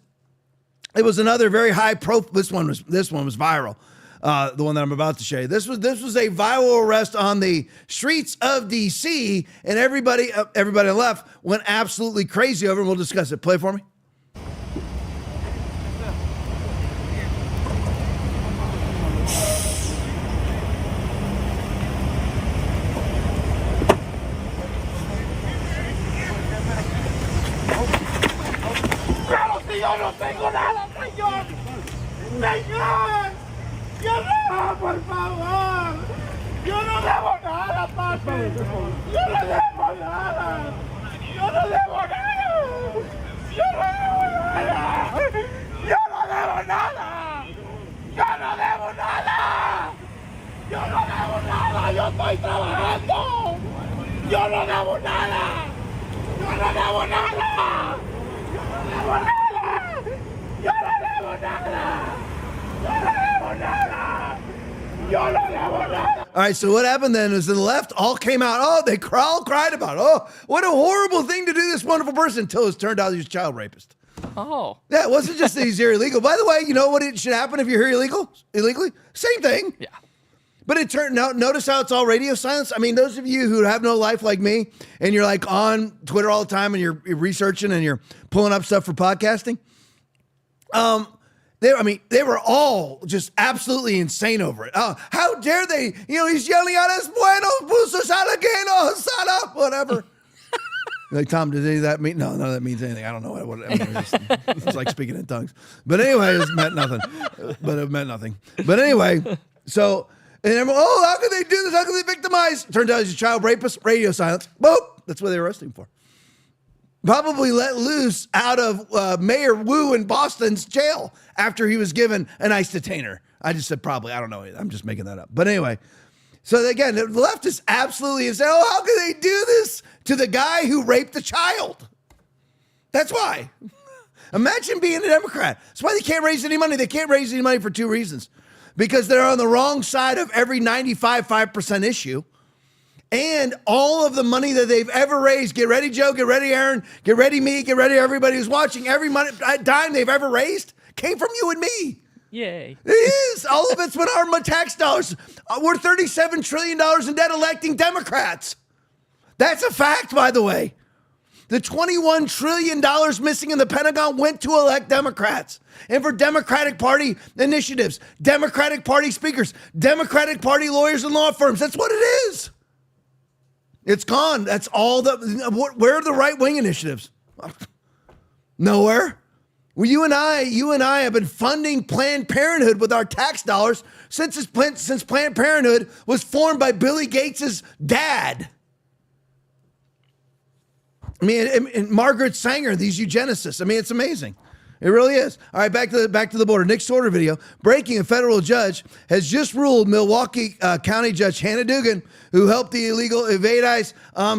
it was another very high profile. This one was viral. The one that I'm about to show you. This was a viral arrest on the streets of D.C. and everybody on the left went absolutely crazy over it. We'll discuss it. Play for me. Yo no tengo nada, señor. Señor. No, por favor. Yo no debo nada, papi. Yo no debo nada. Yo no debo nada. Yo estoy trabajando. Yo no debo nada. All right, so what happened then is the left all came out. Oh, they all cried about it. Oh, what a horrible thing to do to this wonderful person, until it turned out he was a child rapist. Oh. Yeah, it wasn't just that he's here illegal. By the way, you know what it should happen if you're here illegally? Same thing. Yeah. But it turned out, notice how it's all radio silence? I mean, those of you who have no life like me, and you're like on Twitter all the time, and you're researching and you're pulling up stuff for podcasting, they were all just absolutely insane over it. How dare they? He's yelling at us, bueno, puso salageno, sala, whatever. Like, Tom, does any of that mean? No, none of that means anything. I don't know what it's like speaking in tongues. But anyway, it meant nothing. But anyway, so, and everyone, how could they do this? How could they victimize? Turned out he's a child rapist, radio silence. Boop. That's what they were arresting him for. Probably let loose out of Mayor Wu in Boston's jail after he was given an ICE detainer. I just said probably. I don't know. I'm just making that up. But anyway, So again, the left is absolutely insane. Oh, how can they do this to the guy who raped the child? That's why. Imagine being a Democrat. That's why they can't raise any money. They can't raise any money for two reasons. Because they're on the wrong side of every 95% issue. And all of the money that they've ever raised, get ready, Joe, get ready, Aaron, get ready, me, get ready, everybody who's watching, every dime they've ever raised came from you and me. Yay. It is. All of it's been our tax dollars. We're $37 trillion in debt electing Democrats. That's a fact, by the way. The $21 trillion missing in the Pentagon went to elect Democrats. And for Democratic Party initiatives, Democratic Party speakers, Democratic Party lawyers and law firms. That's what it is. It's gone. That's all where are the right-wing initiatives? Nowhere. Well, you and I have been funding Planned Parenthood with our tax dollars since Planned Parenthood was formed by Billy Gates's dad. I mean, and Margaret Sanger, these eugenicists. I mean, it's amazing. It really is. All right, back to the border. Nick Sorter video. Breaking: a federal judge has just ruled Milwaukee County Judge Hannah Dugan, who helped the illegal evade ICE.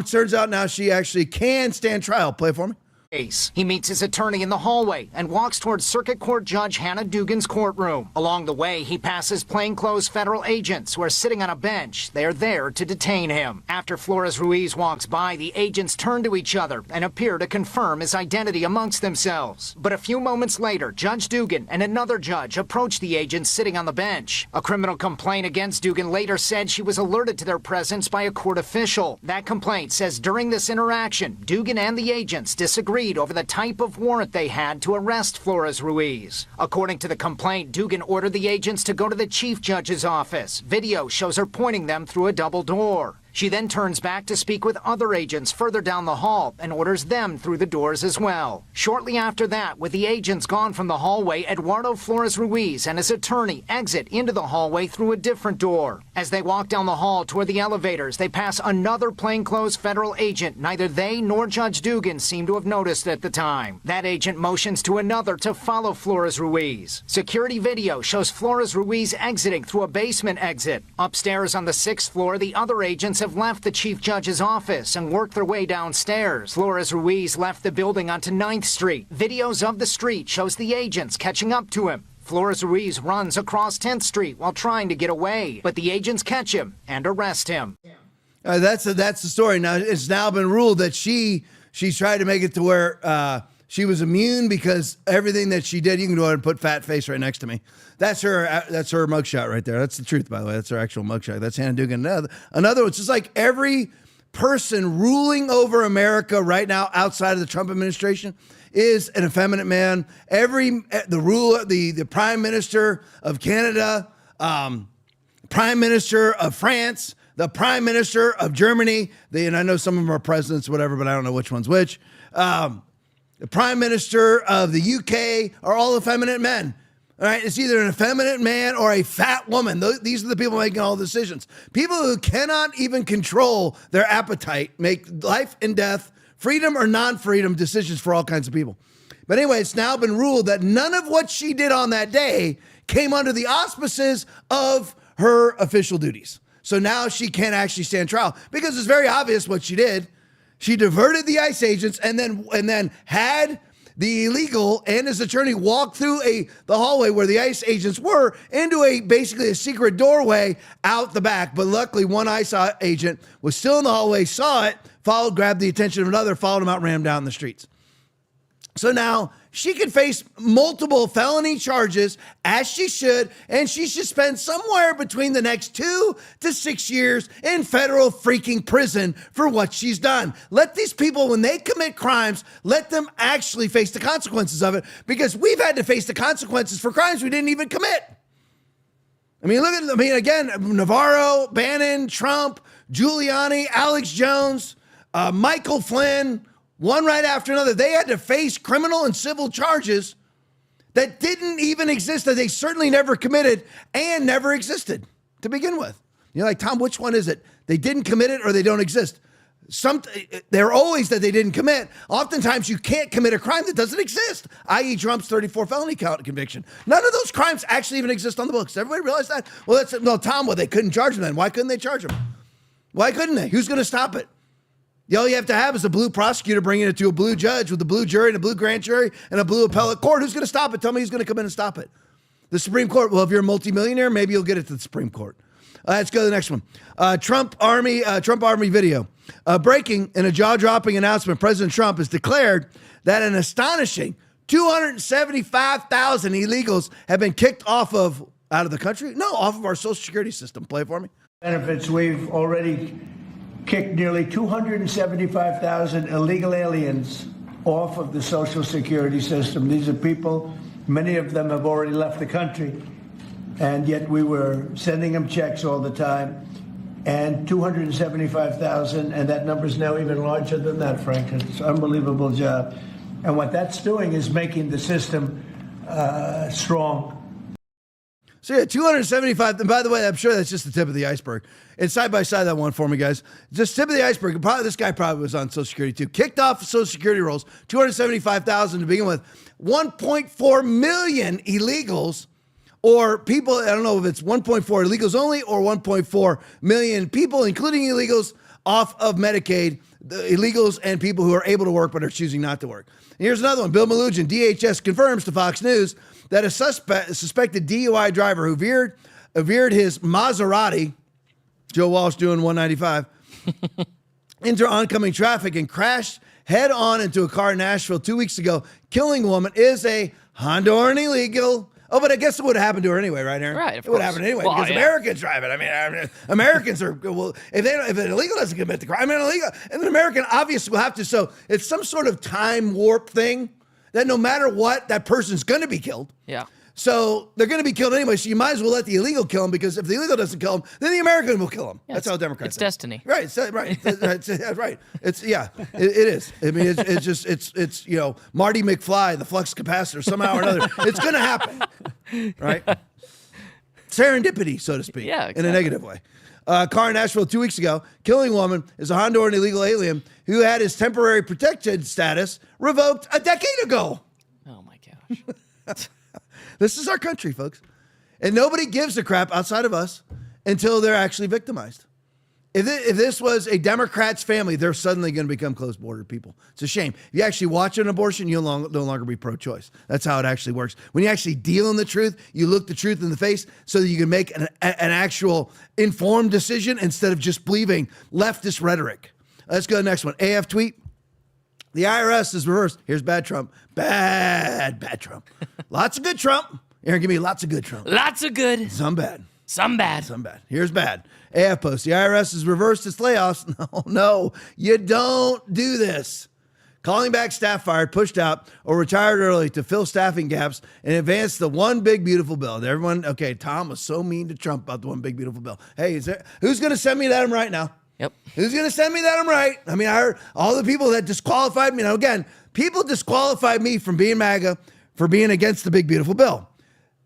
Turns out now she actually can stand trial. Play it for me. He meets his attorney in the hallway and walks towards Circuit Court Judge Hannah Dugan's courtroom. Along the way, he passes plainclothes federal agents who are sitting on a bench. They are there to detain him. After Flores Ruiz walks by, the agents turn to each other and appear to confirm his identity amongst themselves. But a few moments later, Judge Dugan and another judge approach the agents sitting on the bench. A criminal complaint against Dugan later said she was alerted to their presence by a court official. That complaint says during this interaction, Dugan and the agents disagreed over the type of warrant they had to arrest Flores Ruiz. According to the complaint, Dugan ordered the agents to go to the chief judge's office. Video shows her pointing them through a double door. She then turns back to speak with other agents further down the hall and orders them through the doors as well. Shortly after that, with the agents gone from the hallway, Eduardo Flores Ruiz and his attorney exit into the hallway through a different door. As they walk down the hall toward the elevators, they pass another plainclothes federal agent. Neither they nor Judge Dugan seem to have noticed at the time. That agent motions to another to follow Flores Ruiz. Security video shows Flores Ruiz exiting through a basement exit. Upstairs on the 6th floor, the other agents have left the chief judge's office and worked their way downstairs. Flores Ruiz left the building onto 9th Street. Videos of the street shows the agents catching up to him. Flores Ruiz runs across 10th Street while trying to get away, but the agents catch him and arrest him. That's the story. Now, it's now been ruled that she's tried to make it to where she was immune because everything that she did, you can go ahead and put fat face right next to me. That's her mugshot right there. That's the truth, by the way. That's her actual mugshot. That's Hannah Dugan. Another one. It's just like every person ruling over America right now outside of the Trump administration is an effeminate man. The Prime Minister of Canada, Prime Minister of France, the Prime Minister of Germany, and I know some of them are presidents, whatever, but I don't know which one's which. The Prime Minister of the UK are all effeminate men. All right, it's either an effeminate man or a fat woman. These are the people making all the decisions. People who cannot even control their appetite make life and death, freedom or non-freedom decisions for all kinds of people. But anyway, it's now been ruled that none of what she did on that day came under the auspices of her official duties. So now she can't actually stand trial because it's very obvious what she did. She diverted the ICE agents and then had the illegal and his attorney walk through the hallway where the ICE agents were into basically a secret doorway out the back. But luckily, one ICE agent was still in the hallway, saw it, grabbed the attention of another, followed him out, ran him down the streets. So now she could face multiple felony charges, as she should, and she should spend somewhere between the next 2 to 6 years in federal freaking prison for what she's done. Let these people, when they commit crimes, let them actually face the consequences of it, because we've had to face the consequences for crimes we didn't even commit. Again, Navarro, Bannon, Trump, Giuliani, Alex Jones, Michael Flynn, one right after another. They had to face criminal and civil charges that didn't even exist, that they certainly never committed and never existed to begin with. You're like, Tom, which one is it? They didn't commit it or they don't exist? They're always that they didn't commit. Oftentimes, you can't commit a crime that doesn't exist, i.e. Trump's 34 felony count conviction. None of those crimes actually even exist on the books. Everybody realize that? Well, Tom, they couldn't charge him then. Why couldn't they charge him? Why couldn't they? Who's going to stop it? All you have to have is a blue prosecutor bringing it to a blue judge with a blue jury and a blue grand jury and a blue appellate court. Who's going to stop it? Tell me who's going to come in and stop it. The Supreme Court. Well, if you're a multimillionaire, maybe you'll get it to the Supreme Court. Let's go to the next one. Trump Army video. Breaking in a jaw-dropping announcement, President Trump has declared that an astonishing 275,000 illegals have been kicked out of the country? No, off of our Social Security system. Play it for me. Benefits, we've already kicked nearly 275,000 illegal aliens off of the Social Security system. These are people, many of them have already left the country, and yet we were sending them checks all the time. And 275,000, and that number is now even larger than that, Frank. It's an unbelievable job. And what that's doing is making the system strong. So yeah, 275. And by the way, I'm sure that's just the tip of the iceberg. And side by side that one for me, guys. Just tip of the iceberg. This guy probably was on Social Security too. Kicked off Social Security rolls. 275,000 to begin with. 1.4 million illegals, or people. I don't know if it's 1.4 illegals only or 1.4 million people, including illegals, off of Medicaid. The illegals and people who are able to work but are choosing not to work. And here's another one. Bill Malugin, DHS confirms to Fox News that a suspected DUI driver who veered his Maserati, Joe Walsh doing 195, into oncoming traffic and crashed head on into a car in Nashville 2 weeks ago, killing a woman, is a Honduran illegal. Oh, but I guess it would have happened to her anyway, right, Aaron? Right, of course. It would course. happen anyway Well, because yeah. Americans drive it. I mean, Americans are, well, if an illegal doesn't commit the crime, illegal, and an American obviously will have to. So it's some sort of time warp thing that no matter what, that person's going to be killed. Yeah. So they're going to be killed anyway. So you might as well let the illegal kill him, because if the illegal doesn't kill him, then the American will kill him. Yeah, That's how Democrats. It's think. destiny. Right. Right. Right. It is. I mean, it's Marty McFly, the flux capacitor, somehow or another. It's going to happen. Right. Serendipity, so to speak. Yeah, In exactly. a negative way. Car in Nashville 2 weeks ago, killing a woman, is a Honduran illegal alien who had his temporary protected status revoked a decade ago. Oh my gosh. This is our country, folks. And nobody gives a crap outside of us until they're actually victimized. If this was a Democrat's family, they're suddenly going to become closed-border people. It's a shame. If you actually watch an abortion, you'll no longer be pro-choice. That's how it actually works. When you actually deal in the truth, you look the truth in the face so that you can make an actual informed decision instead of just believing leftist rhetoric. Let's go to the next one. AF tweet. The IRS is reversed. Here's bad Trump. Bad Trump. Lots of good Trump. Aaron, give me lots of good Trump. Lots of good. Some bad. Some bad. Some bad. Here's bad. AF post. The IRS has reversed its layoffs. No, you don't do this. Calling back staff fired, pushed out, or retired early to fill staffing gaps and advance the one big beautiful bill. And everyone, okay, Tom was so mean to Trump about the one big beautiful bill. Hey, who's going to send me that right now? Yep. Who's going to send me that right? I mean, I heard all the people that disqualified me. Now, again, people disqualified me from being MAGA for being against the big beautiful bill.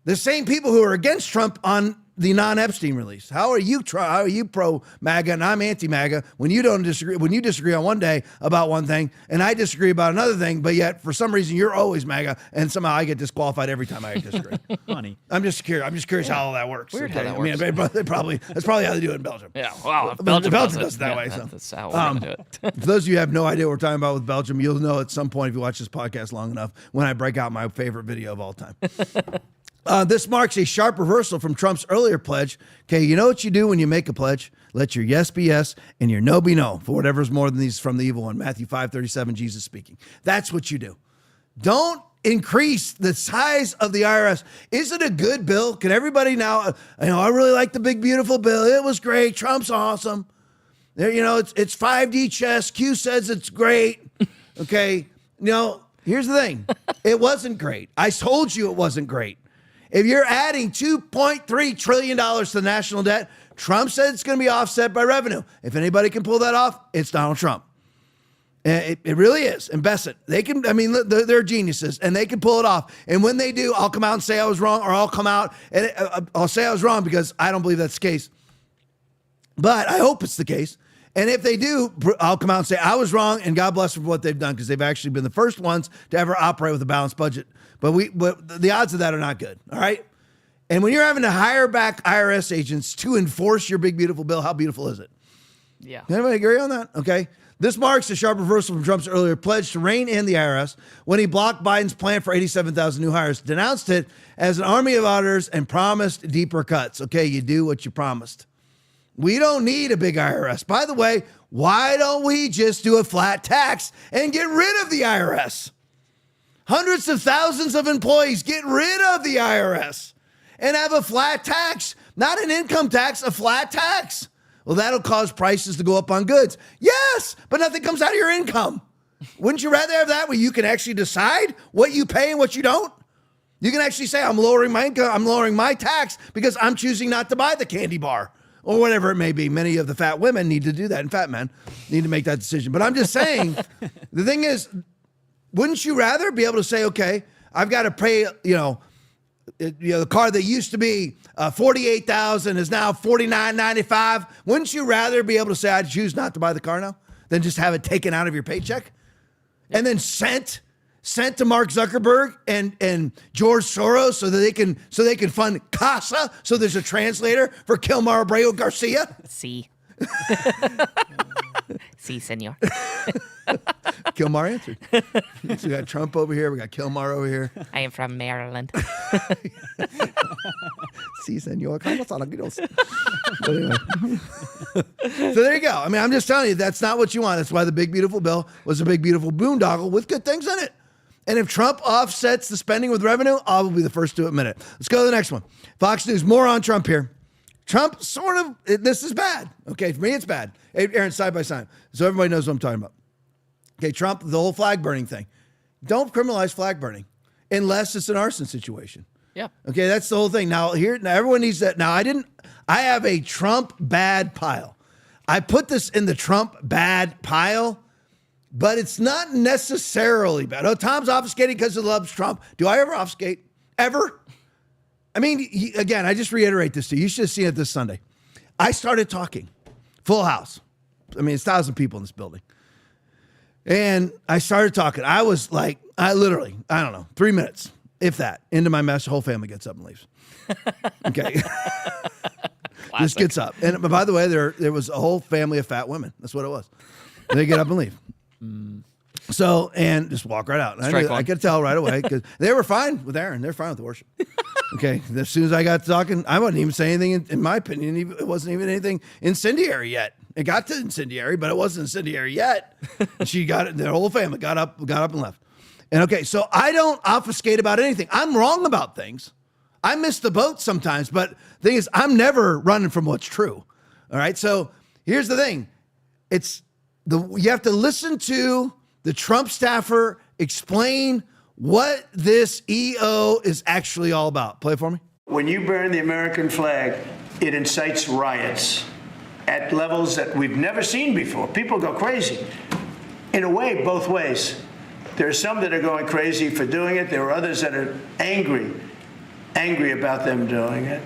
The same people who are against Trump on the non-Epstein release. How are you pro-MAGA and I'm anti-MAGA when you don't disagree? When you disagree on one day about one thing and I disagree about another thing, but yet for some reason you're always MAGA and somehow I get disqualified every time I disagree. Funny. I'm just curious how all that works. Weird how that works. I mean, that's probably how they do it in Belgium. Yeah. Wow. Belgium does it that way. So. That's how we're going to do it. For those of you who have no idea what we're talking about with Belgium, you'll know at some point if you watch this podcast long enough when I break out my favorite video of all time. This marks a sharp reversal from Trump's earlier pledge. Okay, you know what you do when you make a pledge? Let your yes be yes and your no be no. For whatever's more than these from the evil one. Matthew 5:37, Jesus speaking. That's what you do. Don't increase the size of the IRS. Is it a good bill? Can everybody now, I really like the big beautiful bill. It was great. Trump's awesome. It's 5D chess. Q says it's great. Okay. Here's the thing. It wasn't great. I told you it wasn't great. If you're adding $2.3 trillion to the national debt, Trump said it's going to be offset by revenue. If anybody can pull that off, it's Donald Trump. It really is. And Bessent, they're geniuses and they can pull it off. And when they do, I'll come out and say I was wrong, or I'll come out and I'll say I was wrong because I don't believe that's the case. But I hope it's the case. And if they do, I'll come out and say, I was wrong, and God bless them for what they've done, because they've actually been the first ones to ever operate with a balanced budget. But the odds of that are not good, all right? And when you're having to hire back IRS agents to enforce your big, beautiful bill, how beautiful is it? Yeah. Anybody agree on that? Okay. This marks a sharp reversal from Trump's earlier pledge to rein in the IRS when he blocked Biden's plan for 87,000 new hires, denounced it as an army of auditors, and promised deeper cuts. Okay, you do what you promised. We don't need a big IRS. By the way, why don't we just do a flat tax and get rid of the IRS? Hundreds of thousands of employees, get rid of the IRS and have a flat tax, not an income tax, a flat tax. Well, that'll cause prices to go up on goods. Yes, but nothing comes out of your income. Wouldn't you rather have that where you can actually decide what you pay and what you don't? You can actually say, I'm lowering my income, I'm lowering my tax because I'm choosing not to buy the candy bar or whatever it may be. Many of the fat women need to do that, and fat men need to make that decision. But I'm just saying, the thing is, wouldn't you rather be able to say, okay, I've got to pay, the car that used to be $48,000 is now $49.95. Wouldn't you rather be able to say, I choose not to buy the car now, than just have it taken out of your paycheck and then sent to Mark Zuckerberg and George Soros so that they can fund CASA, so there's a translator for Kilmar Abreu Garcia? Sí. Sí, senor. Kilmar answered. So we got Trump over here. We got Kilmar over here. I am from Maryland. Sí, senor. But anyway. So there you go. I mean, I'm just telling you, that's not what you want. That's why the big, beautiful bill was a big, beautiful boondoggle with good things in it. And if Trump offsets the spending with revenue, I will be the first to admit it. Let's go to the next one. Fox News, more on Trump here. Trump this is bad. Okay, for me, it's bad. Aaron, side by side. So everybody knows what I'm talking about. Okay, Trump, the whole flag burning thing. Don't criminalize flag burning unless it's an arson situation. Yeah. Okay, that's the whole thing. Now everyone needs that. Now I have a Trump bad pile. I put this in the Trump bad pile, but it's not necessarily bad. Oh, Tom's obfuscating because he loves Trump. Do I ever obfuscate? Ever? I mean, again, I just reiterate this to you. You should have seen it this Sunday. I started talking. Full house. I mean, it's 1,000 people in this building. And I started talking. I was like, I don't know, 3 minutes, if that, into my mess. The whole family gets up and leaves. Okay. Just gets up. And by the way, there was a whole family of fat women. That's what it was. They get up and leave. So, and just walk right out. I could tell right away because they were fine with Aaron. They're fine with the worship. Okay. As soon as I got talking, I wouldn't even say anything, in my opinion. It wasn't even anything incendiary yet. It got to incendiary, but it wasn't incendiary yet. She got it. The whole family got up and left. And okay, so I don't obfuscate about anything. I'm wrong about things. I miss the boat sometimes, but the thing is, I'm never running from what's true. All right. So here's the thing. You have to listen to the Trump staffer explain what this EO is actually all about. Play it for me. When you burn the American flag, it incites riots at levels that we've never seen before. People go crazy. In a way, both ways. There are some that are going crazy for doing it. There are others that are angry about them doing it.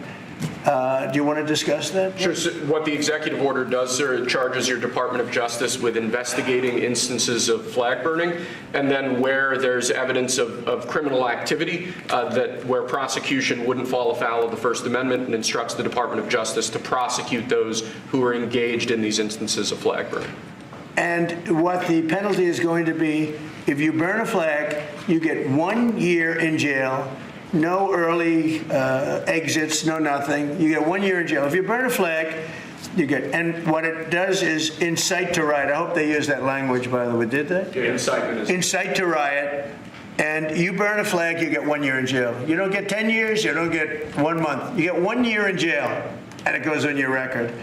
Do you want to discuss that? Sure. So what the executive order does, sir, it charges your Department of Justice with investigating instances of flag burning, and then where there's evidence of criminal activity, where prosecution wouldn't fall afoul of the First Amendment, and instructs the Department of Justice to prosecute those who are engaged in these instances of flag burning. And what the penalty is going to be, if you burn a flag, you get 1 year in jail. No early exits, no nothing. You get 1 year in jail. If you burn a flag, and what it does is incite to riot. I hope they use that language, by the way. Did they? Yeah, incitement is. Incite to riot. And you burn a flag, you get 1 year in jail. You don't get 10 years, you don't get 1 month. You get 1 year in jail, and it goes on your record.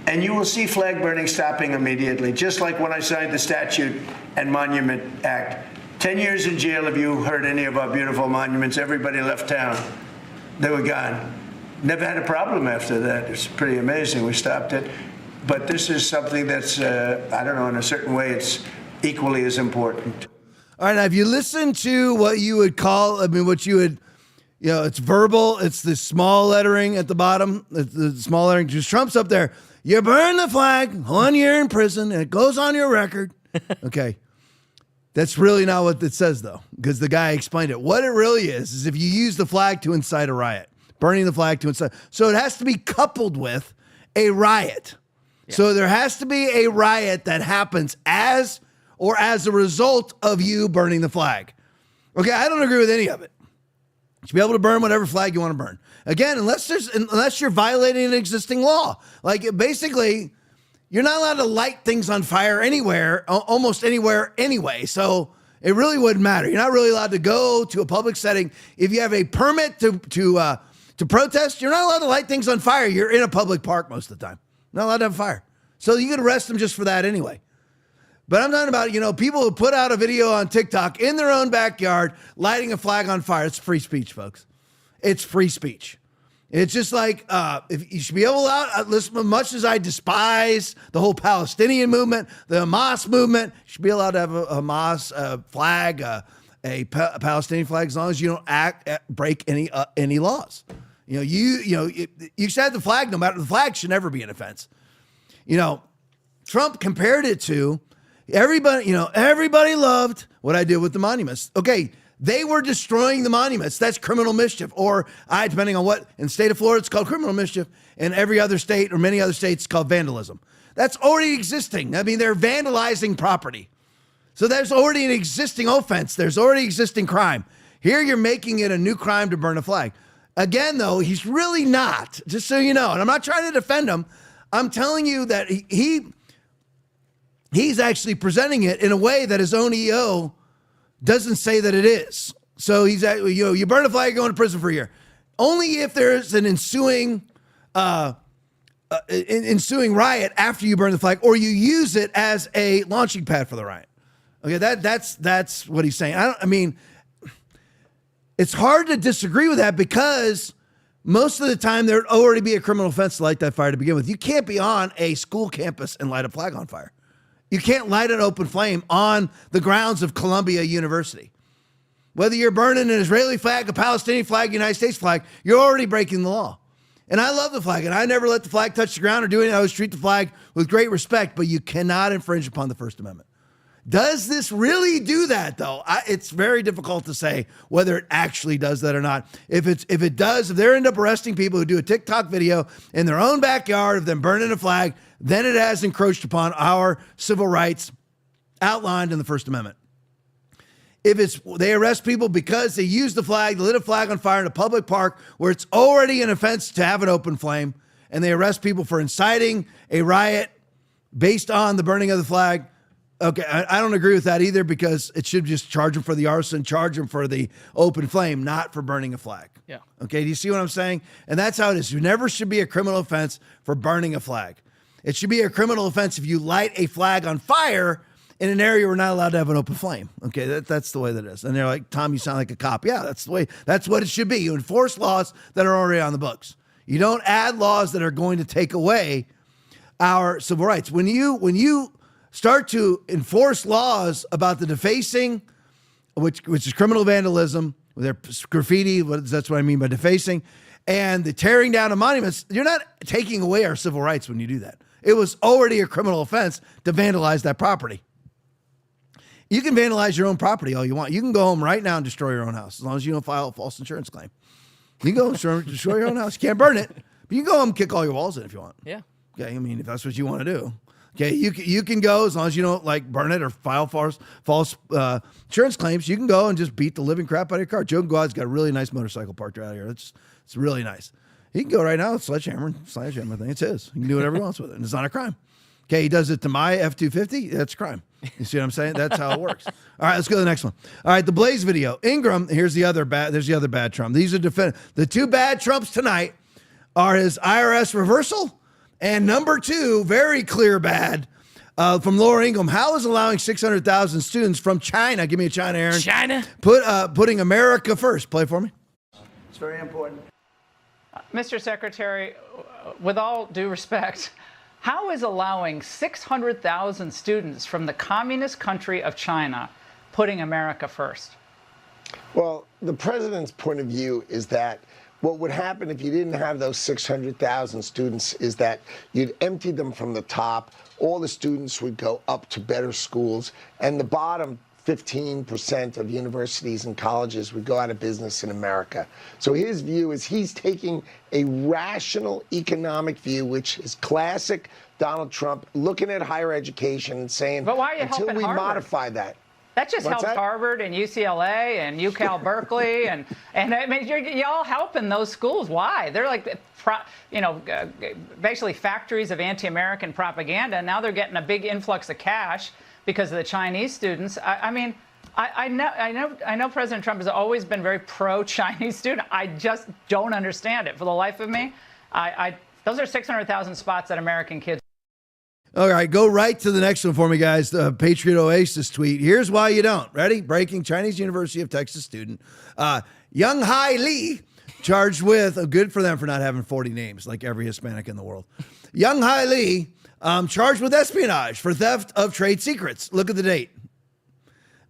And you will see flag burning stopping immediately, just like when I signed the Statute and Monument Act. 10 years in jail if you hurt any of our beautiful monuments. Everybody left town. They were gone. Never had a problem after that. It's pretty amazing. We stopped it. But this is something that's, I don't know, in a certain way, it's equally as important. All right, now, if you listen to what you would call, it's verbal. It's the small lettering at the bottom. It's the small lettering. Just Trump's up there. You burn the flag, 1 year in prison, and it goes on your record. Okay. That's really not what it says, though, because the guy explained it. What it really is if you use the flag to incite a riot, burning the flag to incite. So it has to be coupled with a riot. Yeah. So there has to be a riot that happens as a result of you burning the flag. Okay, I don't agree with any of it. You should be able to burn whatever flag you want to burn. Again, unless you're violating an existing law. Like, basically, you're not allowed to light things on fire anywhere, almost anywhere anyway. So it really wouldn't matter. You're not really allowed to go to a public setting. If you have a permit to protest, you're not allowed to light things on fire. You're in a public park most of the time. You're not allowed to have a fire. So you could arrest them just for that anyway. But I'm talking about, people who put out a video on TikTok in their own backyard lighting a flag on fire. It's free speech, folks. It's free speech. It's just like, if you should be able to, listen, as much as I despise the whole Palestinian movement, the Hamas movement, you should be allowed to have a Hamas flag, a Palestinian flag, as long as you don't break any laws. You should have the flag, no matter, the flag should never be an offense. Trump compared it to everybody loved what I did with the monuments. Okay, they were destroying the monuments. That's criminal mischief. Or depending on what, in the state of Florida, it's called criminal mischief. In every other state or many other states, it's called vandalism. That's already existing. I mean, they're vandalizing property. So there's already an existing offense. There's already existing crime. Here you're making it a new crime to burn a flag. Again, though, he's really not, just so you know. And I'm not trying to defend him. I'm telling you that he's actually presenting it in a way that his own EO doesn't say that it is. So he's, you burn a flag, you're going to prison for a year. Only if there's an ensuing riot after you burn the flag, or you use it as a launching pad for the riot. Okay, that's what he's saying. I mean, it's hard to disagree with that because most of the time there'd already be a criminal offense to light that fire to begin with. You can't be on a school campus and light a flag on fire. You can't light an open flame on the grounds of Columbia University. Whether you're burning an Israeli flag, a Palestinian flag, United States flag, you're already breaking the law. And I love the flag, and I never let the flag touch the ground or do anything. I always treat the flag with great respect, but you cannot infringe upon the First Amendment. Does this really do that, though? It's very difficult to say whether it actually does that or not. If it does, if they end up arresting people who do a TikTok video in their own backyard of them burning a flag, then it has encroached upon our civil rights outlined in the First Amendment. If they arrest people because they use the flag, they lit a flag on fire in a public park where it's already an offense to have an open flame, and they arrest people for inciting a riot based on the burning of the flag, okay, I don't agree with that either, because it should just charge them for the arson, charge them for the open flame, not for burning a flag. Yeah. Okay, do you see what I'm saying? And that's how it is. You never should be a criminal offense for burning a flag. It should be a criminal offense if you light a flag on fire in an area we're not allowed to have an open flame. Okay, that's the way that is. And they're like, Tom, you sound like a cop. Yeah, that's what it should be. You enforce laws that are already on the books. You don't add laws that are going to take away our civil rights. When you start to enforce laws about the defacing, which is criminal vandalism, their graffiti, that's what I mean by defacing, and the tearing down of monuments, you're not taking away our civil rights when you do that. It was already a criminal offense to vandalize that property. You can vandalize your own property all you want. You can go home right now and destroy your own house as long as you don't file a false insurance claim. You can go destroy your own house. You can't burn it, but you can go home and kick all your walls in if you want. Yeah. Okay, I mean, if that's what you want to do. Okay, you can go as long as you don't burn it or file false insurance claims. You can go and just beat the living crap out of your car. Joe Gwad's got a really nice motorcycle parked out here. It's really nice. He can go right now with sledgehammer thing. It's his. He can do whatever he wants with it, and it's not a crime. Okay, he does it to my F-250. That's a crime. You see what I'm saying? That's how it works. All right, let's go to the next one. All right, the Blaze video. Ingram. There's the other bad Trump. These are the two bad Trumps tonight are his IRS reversal. And number two, very clear bad, from Laura Ingraham. How is allowing 600,000 students from China, give me a China, Aaron. China? Putting America first. Play for me. It's very important. Mr. Secretary, with all due respect, how is allowing 600,000 students from the communist country of China putting America first? Well, the president's point of view is that what would happen if you didn't have those 600,000 students is that you'd empty them from the top. All the students would go up to better schools, and the bottom 15% of universities and colleges would go out of business in America. So his view is he's taking a rational economic view, which is classic Donald Trump, looking at higher education and saying, but why are you until helping we Harvard? Modify that. That just What's helps that? Harvard and UCLA and UCal Berkeley and I mean you're all helping those schools. Why? They're like, basically factories of anti-American propaganda. And now they're getting a big influx of cash because of the Chinese students. I know President Trump has always been very pro-Chinese student. I just don't understand it for the life of me. Those are 600,000 spots that American kids. All right, go right to the next one for me, guys. The Patriot Oasis tweet. Here's why you don't. Ready? Breaking. Chinese University of Texas student Young Hai Li charged with, good for them for not having 40 names like every Hispanic in the world. Young Hai Li charged with espionage for theft of trade secrets. Look at the date.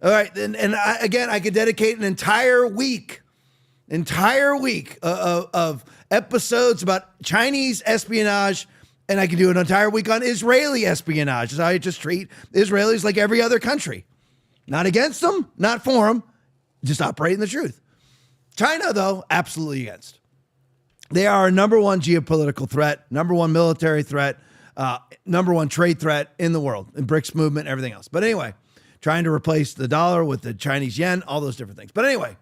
All right, again, I could dedicate an entire week of episodes about Chinese espionage. And I can do an entire week on Israeli espionage. That's how I just treat Israelis like every other country. Not against them, not for them, just operating the truth. China, though, absolutely against. They are our number one geopolitical threat, number one military threat, number one trade threat in the world, in BRICS movement, everything else. But anyway, trying to replace the dollar with the Chinese yen, all those different things. But anyway,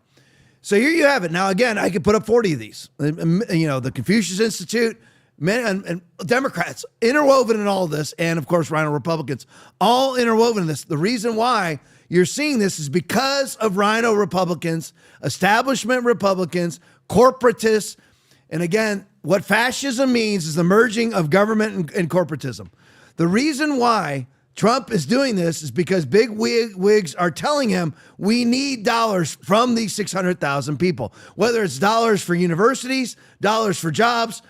so here you have it. Now, again, I could put up 40 of these. The Confucius Institute, and Democrats interwoven in all of this, and of course, Rhino Republicans, all interwoven in this. The reason why you're seeing this is because of Rhino Republicans, establishment Republicans, corporatists, and again, what fascism means is the merging of government and corporatism. The reason why Trump is doing this is because big wigs are telling him we need dollars from these 600,000 people, whether it's dollars for universities, dollars for jobs,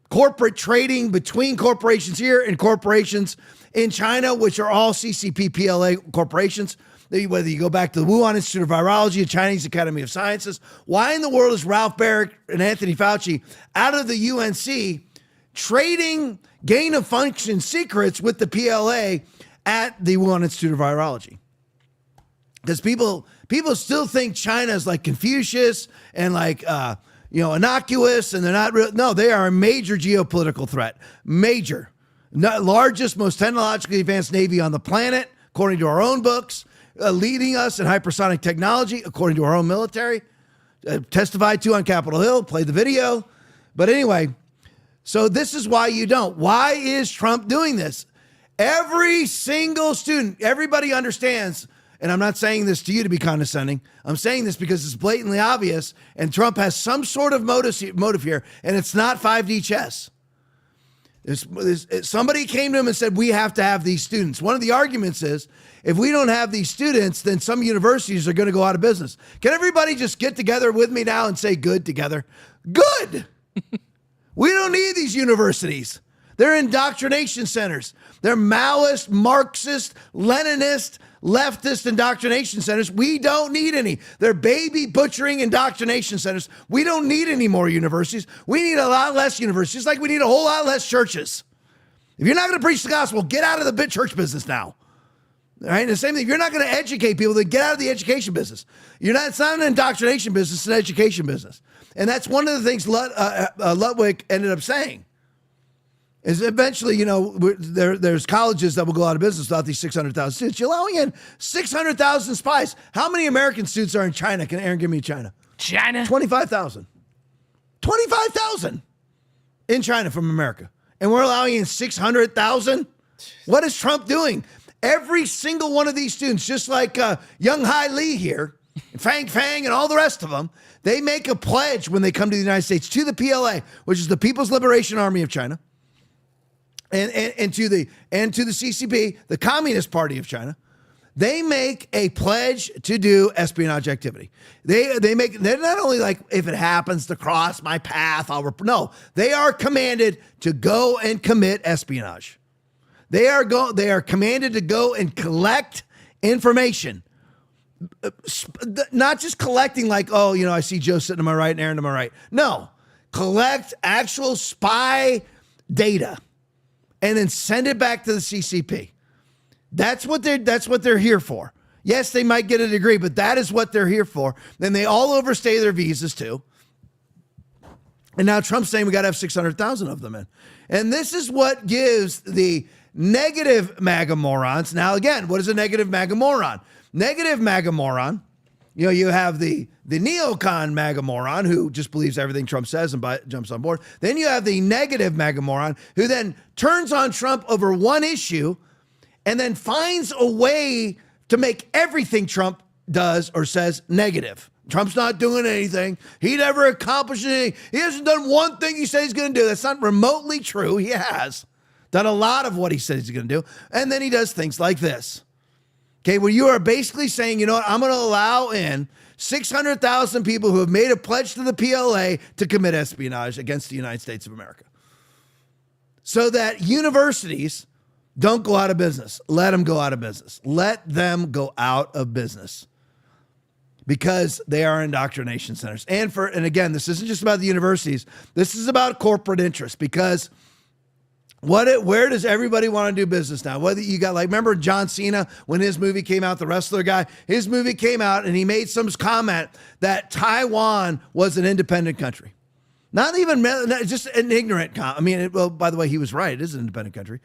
corporate trading between corporations here and corporations in China, which are all CCP PLA corporations. Whether you go back to the Wuhan Institute of Virology, the Chinese Academy of Sciences, why in the world is Ralph Barrett and Anthony Fauci out of the UNC trading gain of function secrets with the PLA at the Wuhan Institute of Virology? Because people still think China is like Confucius and like innocuous, and they're not real. No, they are a major geopolitical threat. Major. Largest, most technologically advanced Navy on the planet, according to our own books, leading us in hypersonic technology, according to our own military. Testified to on Capitol Hill, played the video. But anyway, so this is why you don't. Why is Trump doing this? Every single student, everybody understands. And I'm not saying this to you to be condescending. I'm saying this because it's blatantly obvious, and Trump has some sort of motive here, and it's not 5D chess. Somebody came to him and said, we have to have these students. One of the arguments is, if we don't have these students, then some universities are going to go out of business. Can everybody just get together with me now and say good together? Good! We don't need these universities. They're indoctrination centers. They're Maoist, Marxist, Leninist, leftist indoctrination centers. We don't need any. They're baby butchering indoctrination centers. We don't need any more universities. We need a lot less universities, like we need a whole lot less churches. If you're not going to preach the gospel, get out of the church business now. All right? And the same thing, if you're not going to educate people, then get out of the education business. It's not an indoctrination business, it's an education business. And that's one of the things Ludwig ended up saying. Is eventually, there's colleges that will go out of business without these 600,000 students. You're allowing in 600,000 spies. How many American students are in China? Can Aaron give me China? 25,000. 25,000 in China from America. And we're allowing in 600,000? What is Trump doing? Every single one of these students, just like Young Hai Li here, Fang and all the rest of them, they make a pledge when they come to the United States to the PLA, which is the People's Liberation Army of China. And to the CCP, the Communist Party of China, they make a pledge to do espionage activity. They're not only like, if it happens to cross my path, no, they are commanded to go and commit espionage. They are commanded to go and collect information Not just collecting like, oh, I see Joe sitting to my right and Aaron to my right. No, collect actual spy data and then send it back to the CCP. That's what they're here for. Yes, they might get a degree, but that is what they're here for. Then they all overstay their visas too. And now Trump's saying we got to have 600,000 of them in. And this is what gives the negative MAGA morons. Now, again, what is a negative MAGA moron? Negative MAGA moron, you have the neocon MAGA moron who just believes everything Trump says and jumps on board. Then you have the negative MAGA moron who then turns on Trump over one issue and then finds a way to make everything Trump does or says negative. Trump's not doing anything. He never accomplished anything. He hasn't done one thing he said he's going to do. That's not remotely true. He has done a lot of what he said he's going to do. And then he does things like this. Okay, where you are basically saying, you know what, I'm going to allow in 600,000 people who have made a pledge to the PLA to commit espionage against the United States of America. So that universities don't go out of business. Let them go out of business. Let them go out of business. Because they are indoctrination centers. And again, this isn't just about the universities. This is about corporate interests. Because where does everybody want to do business now? Whether you got remember John Cena when his movie came out, the wrestler guy, his movie came out and he made some comment that Taiwan was an independent country. Not even, just an ignorant comment. I mean, well, by the way, he was right. It is an independent country.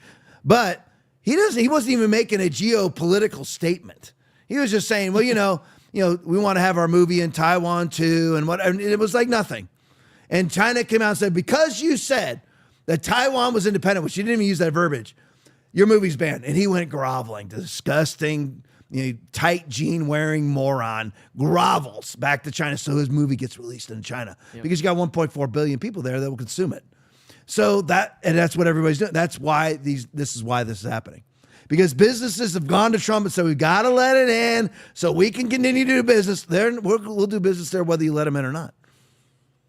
But he wasn't even making a geopolitical statement. He was just saying, well, we want to have our movie in Taiwan too. And it was like nothing. And China came out and said, because you said that Taiwan was independent, which you didn't even use that verbiage, your movie's banned. And he went groveling. Disgusting, tight jean wearing moron grovels back to China. So his movie gets released in China because you got 1.4 billion people there that will consume it. So that's what everybody's doing. That's why this is happening. Because businesses have gone to Trump and said, we've got to let it in so we can continue to do business. We'll do business there whether you let them in or not.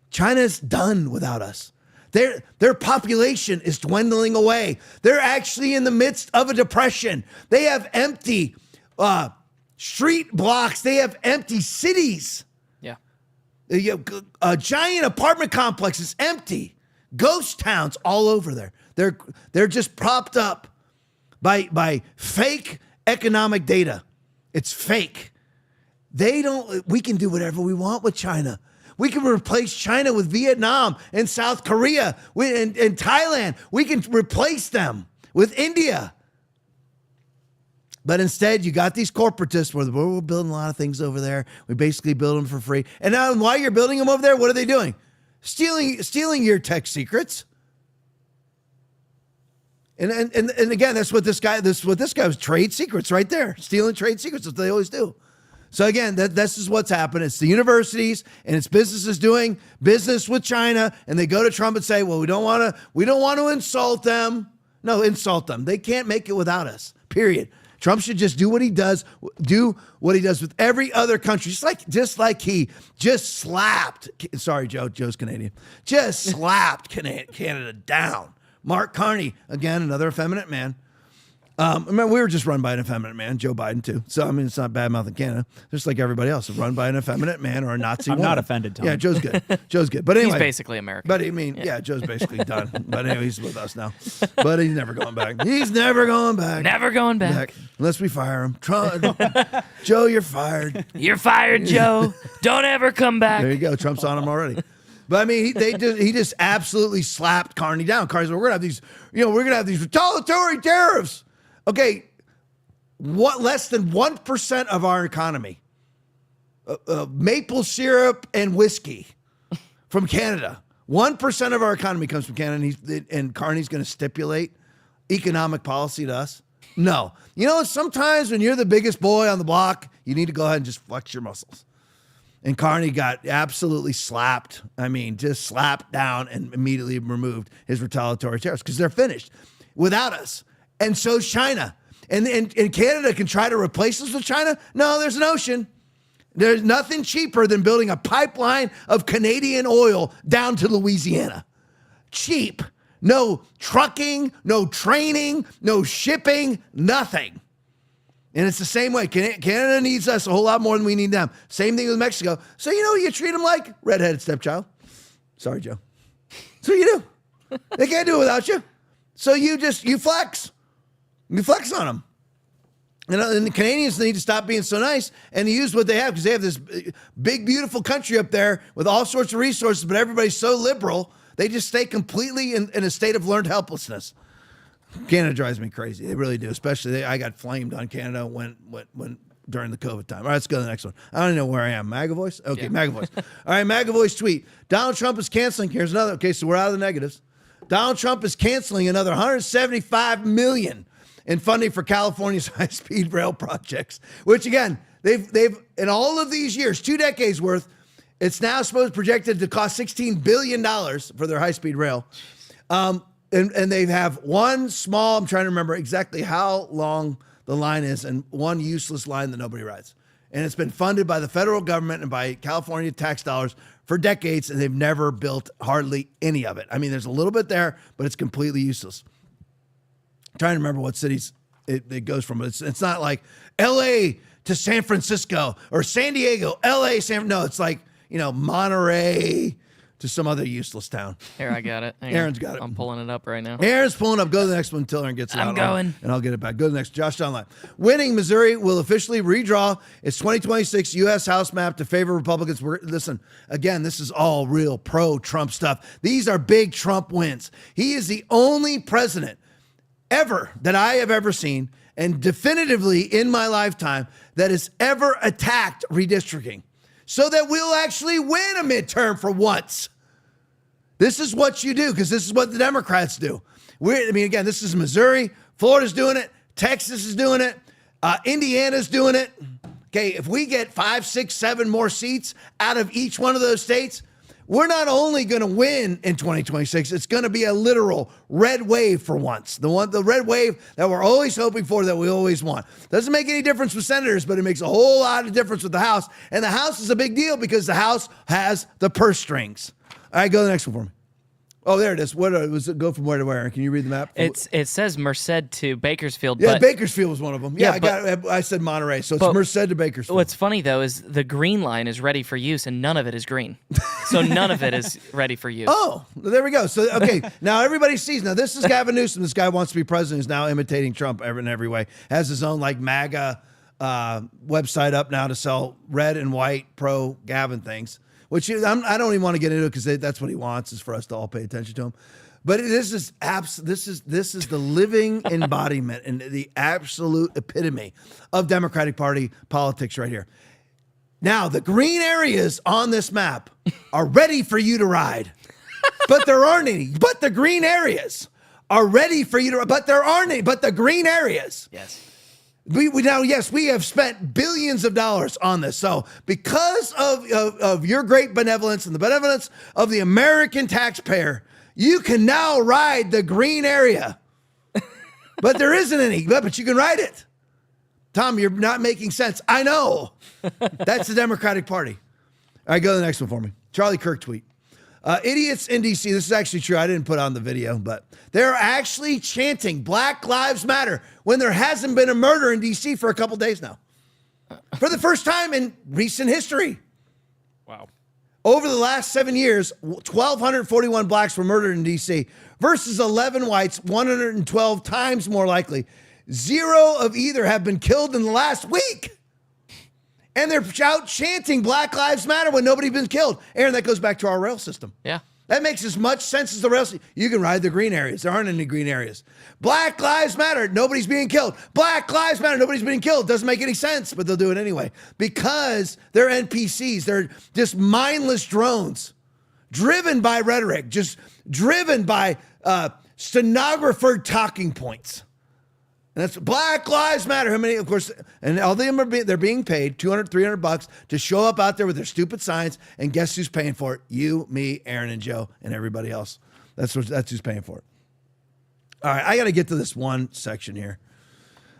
China's done without us. Their population is dwindling away. They're actually in the midst of a depression. They have empty street blocks. They have empty cities. Yeah. A giant apartment complex is empty. Ghost towns all over there. They're just propped up by fake economic data. It's fake. We can do whatever we want with China. We can replace China with Vietnam and South Korea and Thailand. We can replace them with India. But instead, you got these corporatists where we're building a lot of things over there. We basically build them for free. And now while you're building them over there, what are they doing? Stealing your tech secrets. And again, that's what this guy was, trade secrets right there. Stealing trade secrets, that's what they always do. So again, this is what's happened. It's the universities and it's businesses doing business with China, and they go to Trump and say, well, we don't want to insult them. No, insult them. They can't make it without us, period. Trump should just do what he does with every other country. Just like he just slapped, sorry, Joe's Canadian, just slapped Canada down. Mark Carney, again, another effeminate man. Remember, we were just run by an effeminate man, Joe Biden, too. So, I mean, it's not bad mouthing Canada. Just like everybody else, run by an effeminate man or a Nazi woman. I'm not offended, Tom. Yeah, Joe's good. Joe's good. But anyway. He's basically American. But I mean, yeah, Joe's basically done. But anyway, he's with us now. But he's never going back. He's never going back. Never going back. Unless we fire him. Joe, you're fired. You're fired, Joe. Don't ever come back. There you go. Trump's on him already. But I mean, he just absolutely slapped Carney down. Carney said, we're gonna have these retaliatory tariffs. Okay, what less than 1% of our economy, maple syrup and whiskey from Canada. 1% of our economy comes from Canada, and Carney's going to stipulate economic policy to us? No. Sometimes when you're the biggest boy on the block, you need to go ahead and just flex your muscles. And Carney got absolutely slapped. I mean, just slapped down and immediately removed his retaliatory tariffs because they're finished without us. And so's China. And Canada can try to replace us with China? No, there's an ocean. There's nothing cheaper than building a pipeline of Canadian oil down to Louisiana. Cheap. No trucking, no training, no shipping, nothing. And it's the same way. Canada needs us a whole lot more than we need them. Same thing with Mexico. So you know you treat them like redheaded stepchild. Sorry, Joe. So you do. They can't do it without you. So you flex. You flex on them. And the Canadians need to stop being so nice and use what they have, because they have this big, beautiful country up there with all sorts of resources, but everybody's so liberal, they just stay completely in a state of learned helplessness. Canada drives me crazy. They really do. Especially, I got flamed on Canada when during the COVID time. All right, let's go to the next one. I don't even know where I am. MAGA voice? Okay, yeah. MAGA voice. All right, MAGA voice tweet. Donald Trump is canceling. Here's another. Okay, so we're out of the negatives. Donald Trump is canceling another $175 million in funding for California's high-speed rail projects, which, again, they've in all of these years, 2 decades worth, it's now projected to cost $16 billion for their high-speed rail. And they have one small, I'm trying to remember exactly how long the line is, and one useless line that nobody rides. And it's been funded by the federal government and by California tax dollars for decades, and they've never built hardly any of it. I mean, there's a little bit there, but it's completely useless. I'm trying to remember what cities it goes from. It's not like L.A. to San Francisco or San Diego, L.A., no, it's like, Monterey to some other useless town. Here, I got it. Aaron's got it. I'm pulling it up right now. Aaron's pulling up. Go to the next one until Aaron gets it out. I'm going. And I'll get it back. Go to the next. Josh Dunlap. Winning, Missouri will officially redraw its 2026 U.S. House map to favor Republicans. Listen, again, this is all real pro-Trump stuff. These are big Trump wins. He is the only president ever that I have ever seen, and definitively in my lifetime, that has ever attacked redistricting so that we'll actually win a midterm for once. This is what you do, because this is what the Democrats do. Again, this is Missouri. Florida's doing it. Texas is doing it. Indiana's doing it. Okay, if we get 5, 6, 7 more seats out of each one of those states, we're not only going to win in 2026, it's going to be a literal red wave for once. The red wave that we're always hoping for, that we always want. Doesn't make any difference with senators, but it makes a whole lot of difference with the House. And the House is a big deal because the House has the purse strings. All right, go to the next one for me. Oh, there it is. What was it? Go from where to where? Can you read the map? It says Merced to Bakersfield. Yeah, but, Bakersfield was one of them. Yeah, I said Monterey, so it's Merced to Bakersfield. What's funny though is the green line is ready for use, and none of it is green. So none of it is ready for use. Oh, there we go. So okay, now everybody sees. Now this is Gavin Newsom. This guy wants to be president. Who's now imitating Trump in every way. Has his own MAGA website up now to sell red and white pro Gavin things. Which I don't even want to get into it, because that's what he wants, is for us to all pay attention to him. But this is the living embodiment and the absolute epitome of Democratic Party politics right here. Now, the green areas on this map are ready for you to ride, but there aren't any. But the green areas are ready for you to, but there aren't any. But the green areas. Yes. We have spent billions of dollars on this. So because of your great benevolence and the benevolence of the American taxpayer, you can now ride the green area. But there isn't any, but you can ride it. Tom, you're not making sense. I know. That's the Democratic Party. All right, go to the next one for me. Charlie Kirk tweet. Idiots in D.C. This is actually true. I didn't put on the video, but they're actually chanting Black Lives Matter when there hasn't been a murder in D.C. for a couple days now. For the first time in recent history. Wow. Over the last 7 years, 1,241 blacks were murdered in D.C. versus 11 whites, 112 times more likely. 0 of either have been killed in the last week. And they're out chanting Black Lives Matter when nobody's been killed. Aaron, that goes back to our rail system. Yeah. That makes as much sense as the rail system. You can ride the green areas. There aren't any green areas. Black Lives Matter. Nobody's being killed. Black Lives Matter. Nobody's being killed. Doesn't make any sense, but they'll do it anyway. Because they're NPCs. They're just mindless drones. Driven by rhetoric. Just driven by stenographer talking points. And that's Black Lives Matter. How many, of course, and all of them they're being paid $200, $300 to show up out there with their stupid signs. And guess who's paying for it? You, me, Aaron, and Joe, and everybody else. That's who's paying for it. All right, I got to get to this one section here.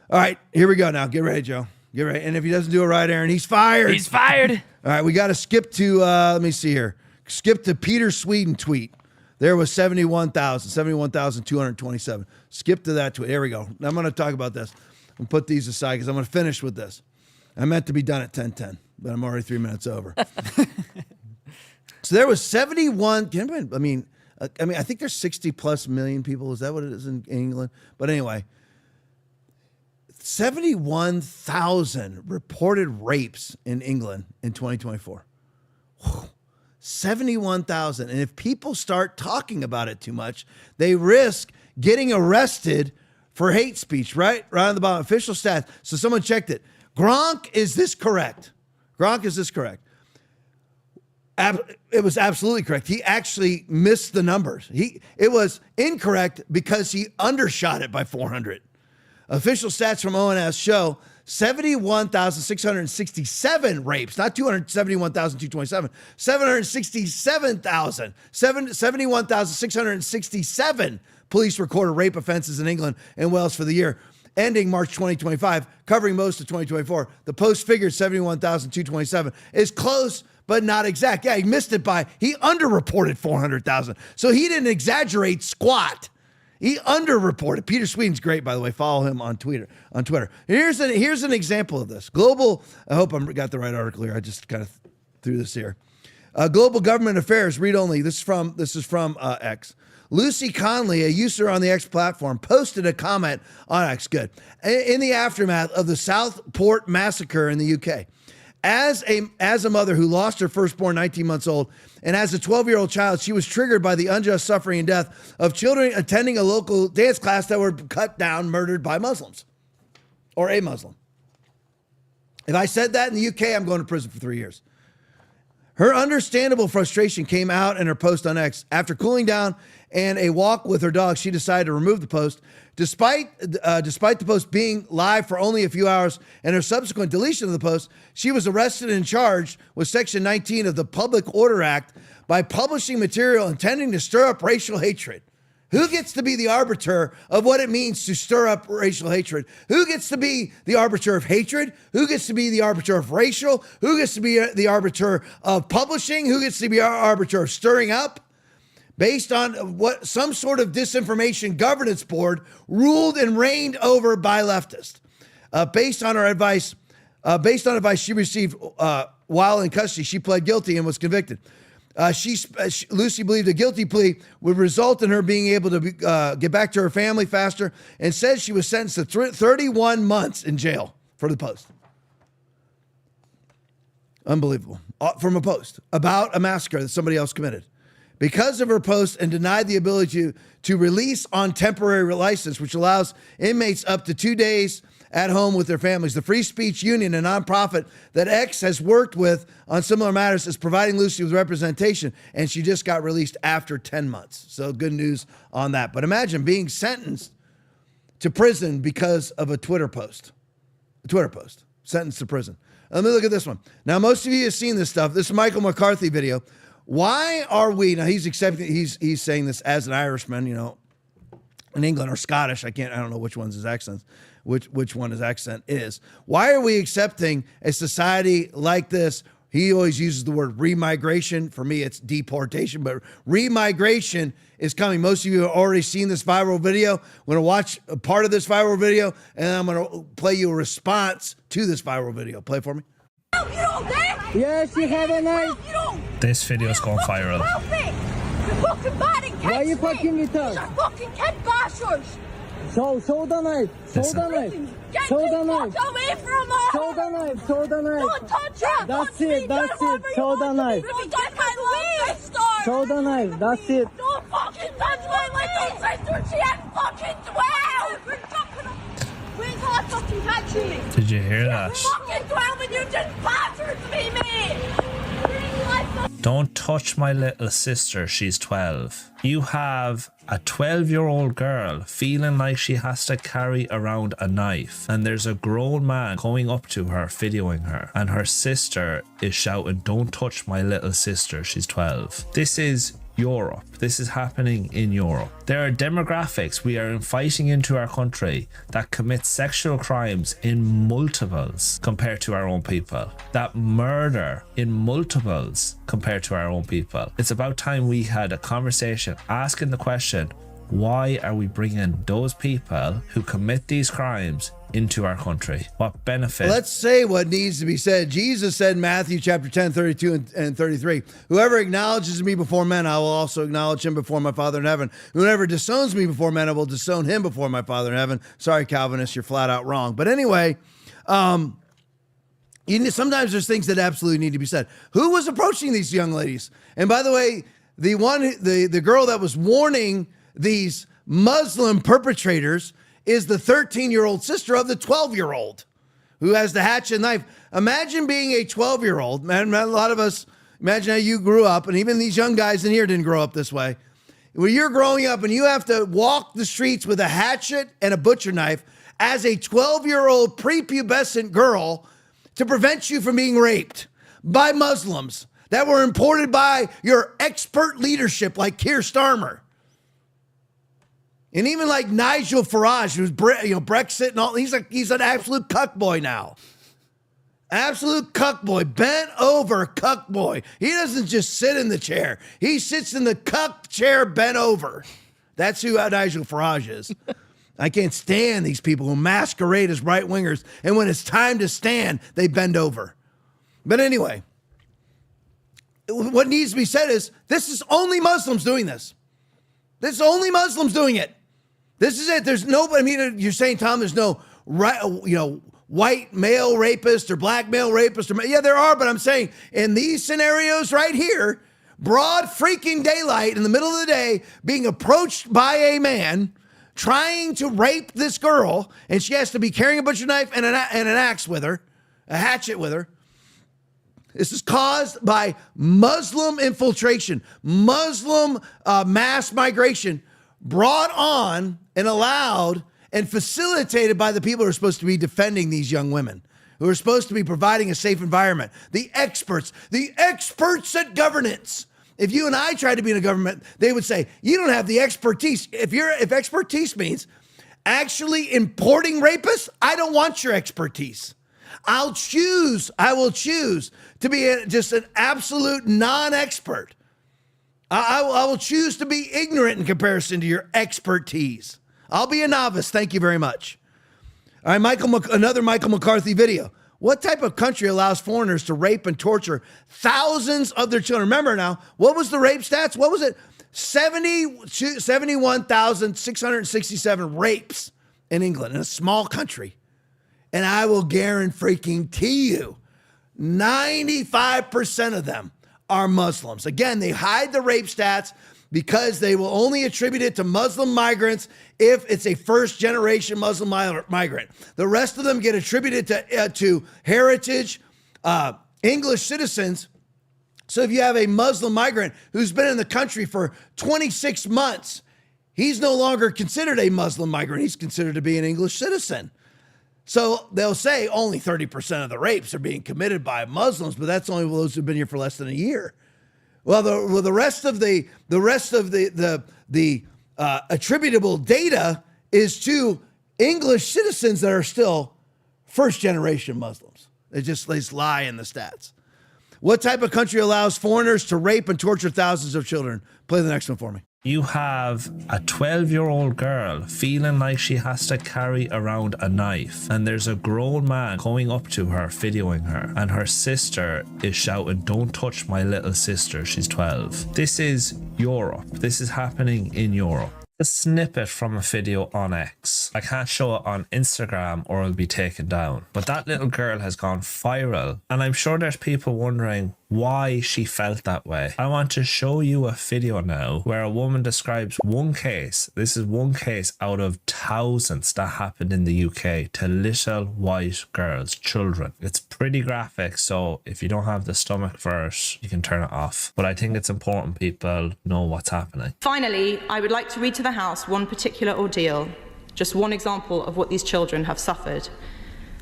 All right, here we go now. Get ready, Joe. Get ready. And if he doesn't do it right, Aaron, he's fired. He's fired. All right, we got to skip to, let me see here. Skip to Peter Sweden tweet. There was 71,227. Skip to that tweet. Here we go. I'm going to talk about this. and put these aside because I'm going to finish with this. I meant to be done at 10:10, but I'm already 3 minutes over. So there was 71. I mean, I think there's 60 plus million people. Is that what it is in England? But anyway, 71,000 reported rapes in England in 2024. 71,000. And if people start talking about it too much, they risk getting arrested for hate speech, right? Right on the bottom, official stats. So someone checked it. Gronk, is this correct? Gronk, is this correct? It was absolutely correct. He actually missed the numbers. It was incorrect because he undershot it by 400. Official stats from ONS show 71,667 rapes, not 271,227, 71,667 police recorded rape offenses in England and Wales for the year ending March 2025, covering most of 2024. The Post figured 71,227 is close, but not exact. Yeah, he missed it he underreported 400,000. So he didn't exaggerate squat. He underreported. Peter Sweden's great, by the way. Follow him on Twitter. Here's an example of this. Global, I hope I got the right article here. I just kind of threw this here. Global Government Affairs, read only. This is from X. Lucy Conley, a user on the X platform, posted a comment on X. Good. In the aftermath of the Southport massacre in the UK. As a mother who lost her firstborn 19 months old, and as a 12-year-old child, she was triggered by the unjust suffering and death of children attending a local dance class that were cut down, murdered by Muslims, or a Muslim. If I said that in the UK, I'm going to prison for 3 years. Her understandable frustration came out in her post on X. After cooling down and a walk with her dog, she decided to remove the post. Despite the post being live for only a few hours and her subsequent deletion of the post, she was arrested and charged with Section 19 of the Public Order Act by publishing material intending to stir up racial hatred. Who gets to be the arbiter of what it means to stir up racial hatred? Who gets to be the arbiter of hatred? Who gets to be the arbiter of racial? Who gets to be the arbiter of publishing? Who gets to be our arbiter of stirring up? Based on what some sort of disinformation governance board ruled and reigned over by leftists. Based on advice she received while in custody, she pled guilty and was convicted. Lucy believed a guilty plea would result in her being able to get back to her family faster, and says she was sentenced to 31 months in jail for the post. Unbelievable. From a post about a massacre that somebody else committed. Because of her post, and denied the ability to release on temporary license, which allows inmates up to 2 days at home with their families. The Free Speech Union, a nonprofit that X has worked with on similar matters, is providing Lucy with representation, and she just got released after 10 months. So good news on that. But imagine being sentenced to prison because of a Twitter post. Sentenced to prison. Let me look at this one. Now, most of you have seen this stuff. This is Michael McCarthy video. Why are we, now he's saying this as an Irishman, in England, or Scottish. I don't know which one's his accent, which one his accent is. Why are we accepting a society like this? He always uses the word remigration. For me, it's deportation, but remigration is coming. Most of you have already seen this viral video. I'm going to watch a part of this viral video, and I'm going to play you a response to this viral video. Play it for me. Yes, you have a knife. This video's gone viral. You're fucking batting kids. Why are you fucking with us? These are fucking kid bashers. Show the knife. Show the knife. Show the knife. Get away from us. Show the knife. Show the knife. Don't touch her. That's it. Show the knife. Don't my sister. Show the knife. That's it. Don't fucking touch my little sister. She ain't fucking 12. Where's her fucking catching me? Did you hear that? Fucking 12 and you just battered me, mate. Don't touch my little sister, she's 12. You have a 12-year-old girl feeling like she has to carry around a knife, and there's a grown man going up to her, videoing her, and her sister is shouting, "Don't touch my little sister, she's 12. This is Europe. This is happening in Europe. There are demographics we are inviting into our country that commit sexual crimes in multiples compared to our own people, that murder in multiples compared to our own people. It's about time we had a conversation asking the question, Why are we bringing those people who commit these crimes into our country? What benefit? Let's say what needs to be said. Jesus said in Matthew chapter 10, 32 and 33, whoever acknowledges me before men, I will also acknowledge him before my Father in heaven. Whoever disowns me before men, I will disown him before my Father in heaven. Sorry, Calvinists, you're flat out wrong. But anyway, sometimes there's things that absolutely need to be said. Who was approaching these young ladies? And by the way, the girl that was warning these Muslim perpetrators is the 13-year-old sister of the 12-year-old who has the hatchet and knife. Imagine being a 12-year-old. Man, a lot of us, imagine how you grew up, and even these young guys in here didn't grow up this way. When you're growing up and you have to walk the streets with a hatchet and a butcher knife as a 12-year-old prepubescent girl to prevent you from being raped by Muslims that were imported by your expert leadership like Keir Starmer. And even like Nigel Farage, who's Brexit and all, he's an absolute cuck boy now. Absolute cuck boy, bent over cuck boy. He doesn't just sit in the chair. He sits in the cuck chair bent over. That's who Nigel Farage is. I can't stand these people who masquerade as right-wingers, and when it's time to stand, they bend over. But anyway, what needs to be said is, this is only Muslims doing this. This is only Muslims doing it. This is it. There's no, I mean, you're saying, Tom, there's no white male rapist or black male rapist. Yeah, there are, but I'm saying in these scenarios right here, broad freaking daylight in the middle of the day, being approached by a man trying to rape this girl, and she has to be carrying a butcher knife and an axe with her, a hatchet with her. This is caused by Muslim infiltration, Muslim mass migration, brought on and allowed and facilitated by the people who are supposed to be defending these young women, who are supposed to be providing a safe environment. The experts at governance. If you and I tried to be in a government, they would say, you don't have the expertise. If expertise means actually importing rapists, I don't want your expertise. I will choose to be just an absolute non-expert. I will choose to be ignorant in comparison to your expertise. I'll be a novice. Thank you very much. All right, another Michael McCarthy video. What type of country allows foreigners to rape and torture thousands of their children? Remember now, what was the rape stats? What was it? 71,667 rapes in England, in a small country. And I will guarantee you, 95% of them are Muslims. Again, they hide the rape stats because they will only attribute it to Muslim migrants if it's a first-generation Muslim migrant. The rest of them get attributed to heritage English citizens. So if you have a Muslim migrant who's been in the country for 26 months, he's no longer considered a Muslim migrant. He's considered to be an English citizen. So they'll say only 30% of the rapes are being committed by Muslims, but that's only those who've been here for less than a year. Well, the rest of the attributable data is to English citizens that are still first-generation Muslims. They lie in the stats. What type of country allows foreigners to rape and torture thousands of children? Play the next one for me. You have a 12-year-old girl feeling like she has to carry around a knife, and there's a grown man going up to her, videoing her, and her sister is shouting, "Don't touch my little sister, she's 12." This is Europe. This is happening in Europe. A snippet from a video on X. I can't show it on Instagram or it'll be taken down. But that little girl has gone viral, and I'm sure there's people wondering why she felt that way. I want to show you a video now where a woman describes one case. This is one case out of thousands that happened in the UK to little white girls, children. It's pretty graphic, so if you don't have the stomach for it, you can turn it off. But I think it's important people know what's happening. Finally, I would like to read to the House one particular ordeal, just one example of what these children have suffered.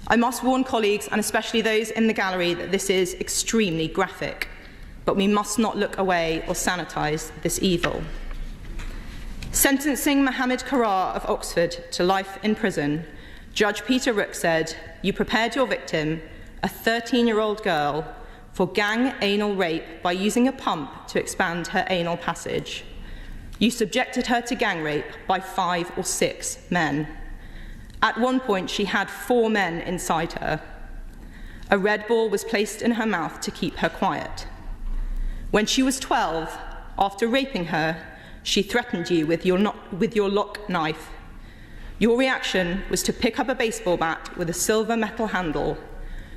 I must warn colleagues, and especially those in the gallery, that this is extremely graphic, but we must not look away or sanitise this evil. Sentencing Mohammed Karar of Oxford to life in prison, Judge Peter Rook said, "You prepared your victim, a 13-year-old girl, for gang anal rape by using a pump to expand her anal passage. You subjected her to gang rape by 5 or 6 men. At one point, she had 4 men inside her. A red ball was placed in her mouth to keep her quiet. When she was 12, after raping her, she threatened you with your lock knife. Your reaction was to pick up a baseball bat with a silver metal handle,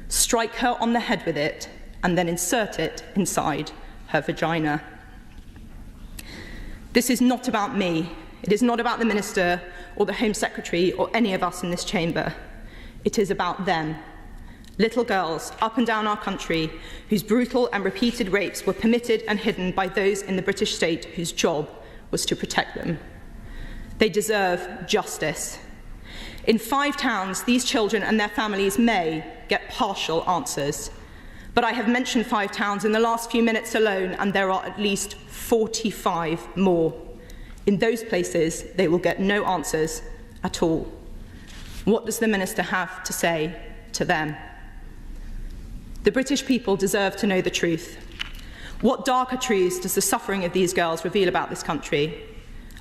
strike her on the head with it, and then insert it inside her vagina. This is not about me. It is not about the minister or the Home Secretary or any of us in this chamber. It is about them. Little girls up and down our country whose brutal and repeated rapes were permitted and hidden by those in the British state whose job was to protect them. They deserve justice. In 5 towns, these children and their families may get partial answers. But I have mentioned 5 towns in the last few minutes alone, and there are at least 45 more. In those places, they will get no answers at all. What does the minister have to say to them? The British people deserve to know the truth. What darker truths does the suffering of these girls reveal about this country?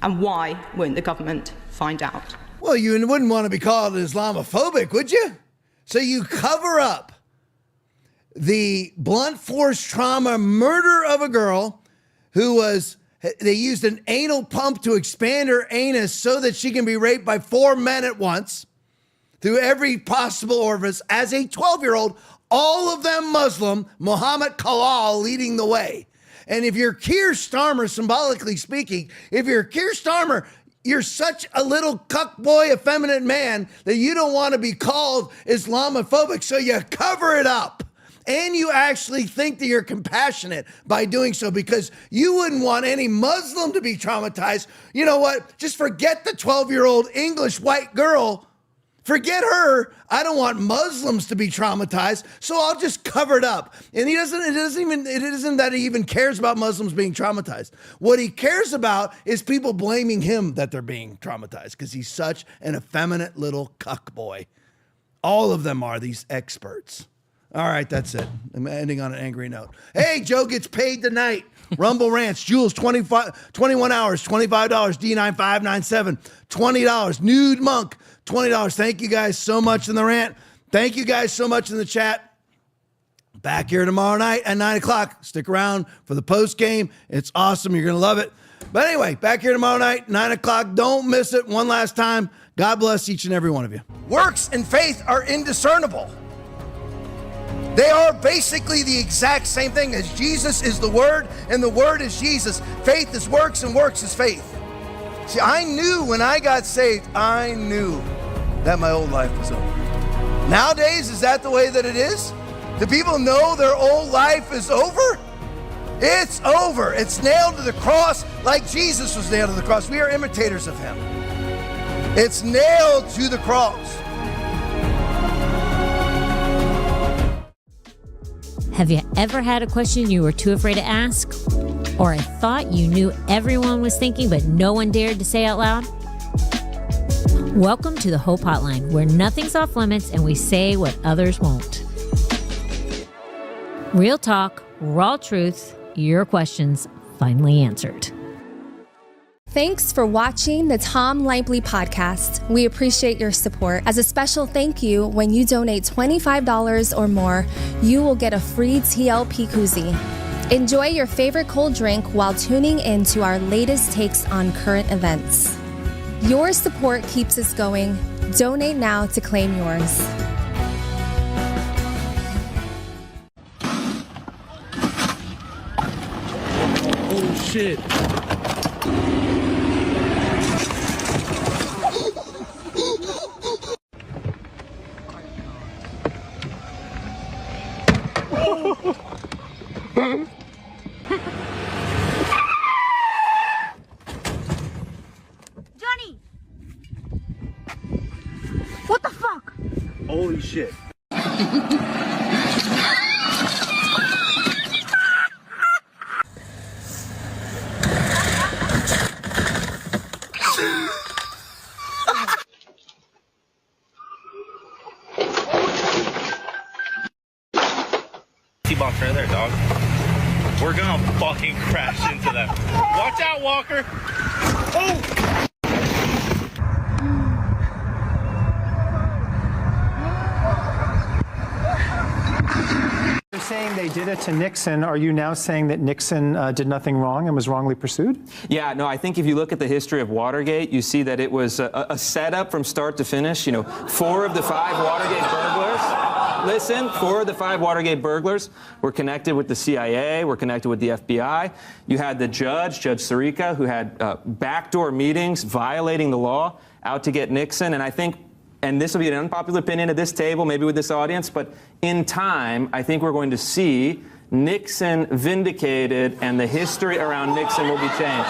And why won't the government find out? Well, you wouldn't want to be called Islamophobic, would you? So you cover up the blunt force trauma murder of a girl who was, they used an anal pump to expand her anus so that she can be raped by 4 men at once through every possible orifice as a 12-year-old, all of them Muslim, Muhammad Kalal leading the way. And if you're Keir Starmer, symbolically speaking, if you're Keir Starmer, you're such a little cuckboy, effeminate man that you don't want to be called Islamophobic, so you cover it up. And you actually think that you're compassionate by doing so because you wouldn't want any Muslim to be traumatized. You know what? Just forget the 12-year-old English white girl. Forget her. I don't want Muslims to be traumatized, so I'll just cover it up. And it isn't that he even cares about Muslims being traumatized. What he cares about is people blaming him that they're being traumatized because he's such an effeminate little cuck boy. All of them are, these experts. All right, that's it. I'm ending on an angry note. Hey, Joe gets paid tonight. Rumble Ranch, Jules, 21 hours, $25. D9597, $20. Nude Monk, $20. Thank you guys so much in the rant. Thank you guys so much in the chat. Back here tomorrow night at 9 o'clock. Stick around for the post game. It's awesome. You're going to love it. But anyway, back here tomorrow night, 9 o'clock. Don't miss it. One last time. God bless each and every one of you. Works and faith are indiscernible. They are basically the exact same thing as Jesus is the Word and the Word is Jesus. Faith is works and works is faith. See, I knew when I got saved, I knew that my old life was over. Nowadays, is that the way that it is? Do people know their old life is over? It's over. It's nailed to the cross like Jesus was nailed to the cross. We are imitators of him. It's nailed to the cross. Have you ever had a question you were too afraid to ask? Or a thought you knew everyone was thinking but no one dared to say out loud? Welcome to the Hope Hotline, where nothing's off limits and we say what others won't. Real talk, raw truth, your questions finally answered. Thanks for watching the Tom Laipply podcast. We appreciate your support. As a special thank you, when you donate $25 or more, you will get a free TLP koozie. Enjoy your favorite cold drink while tuning in to our latest takes on current events. Your support keeps us going. Donate now to claim yours. Oh shit. Johnny! What the fuck? Holy shit. T-box right there, dog. We're gonna fucking crash into them. Watch out, Walker. Oh! You're saying they did it to Nixon. Are you now saying that Nixon did nothing wrong and was wrongly pursued? Yeah, no, I think if you look at the history of Watergate, you see that it was a setup from start to finish. You know, 4 of the 5 Watergate burglars, listen, 4 of the 5 Watergate burglars were connected with the CIA, were connected with the FBI. You had the Judge Sirica, who had backdoor meetings violating the law out to get Nixon. And I think, and this will be an unpopular opinion at this table, maybe with this audience, but in time, I think we're going to see Nixon vindicated and the history around Nixon will be changed.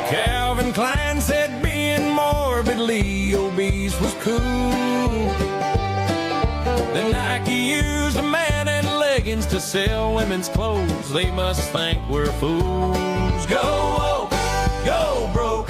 Calvin Klein said being morbidly obese was cool. Then Nike used a man in leggings to sell women's clothes. They must think we're fools. Go woke, go broke.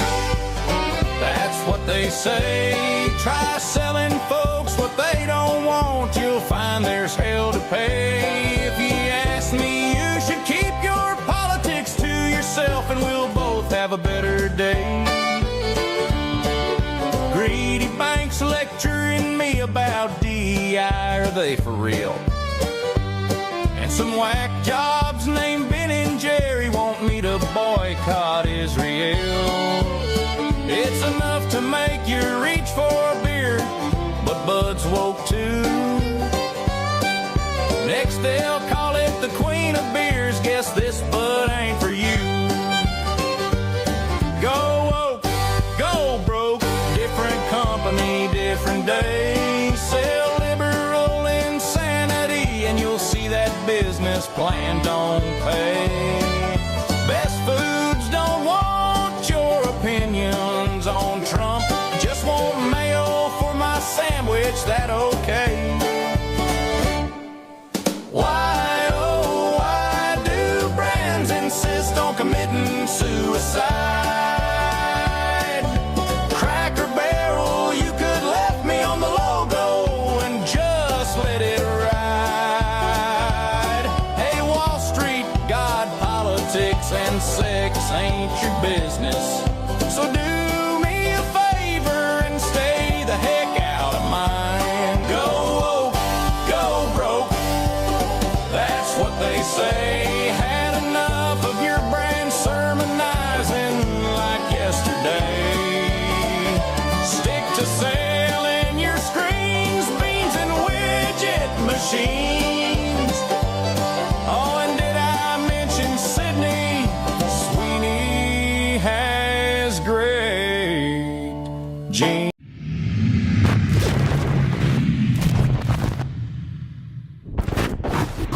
That's what they say. Try selling folks what they don't want. You'll find there's hell to pay. If you ask me, you should keep your politics to yourself and we'll both have a better day. Greedy banks lecturing me about DEI, are they for real? And some whack jobs named Ben and Jerry want me to boycott Israel. It's enough to make you reach for a beer, but Bud's woke too. Next they'll call it the Queen of Beers. Guess this Bud ain't for you. Go woke, go broke. Different company, different day. Sell liberal insanity and you'll see that business plan don't pay. Best Foods don't want your opinions on Trump. Just want mayo for my sandwich, that okay? Why, oh, why do brands insist on committing suicide? Cracker Barrel, you could left me on the logo and just let it ride. Hey, Wall Street, God, politics, and sex ain't your business.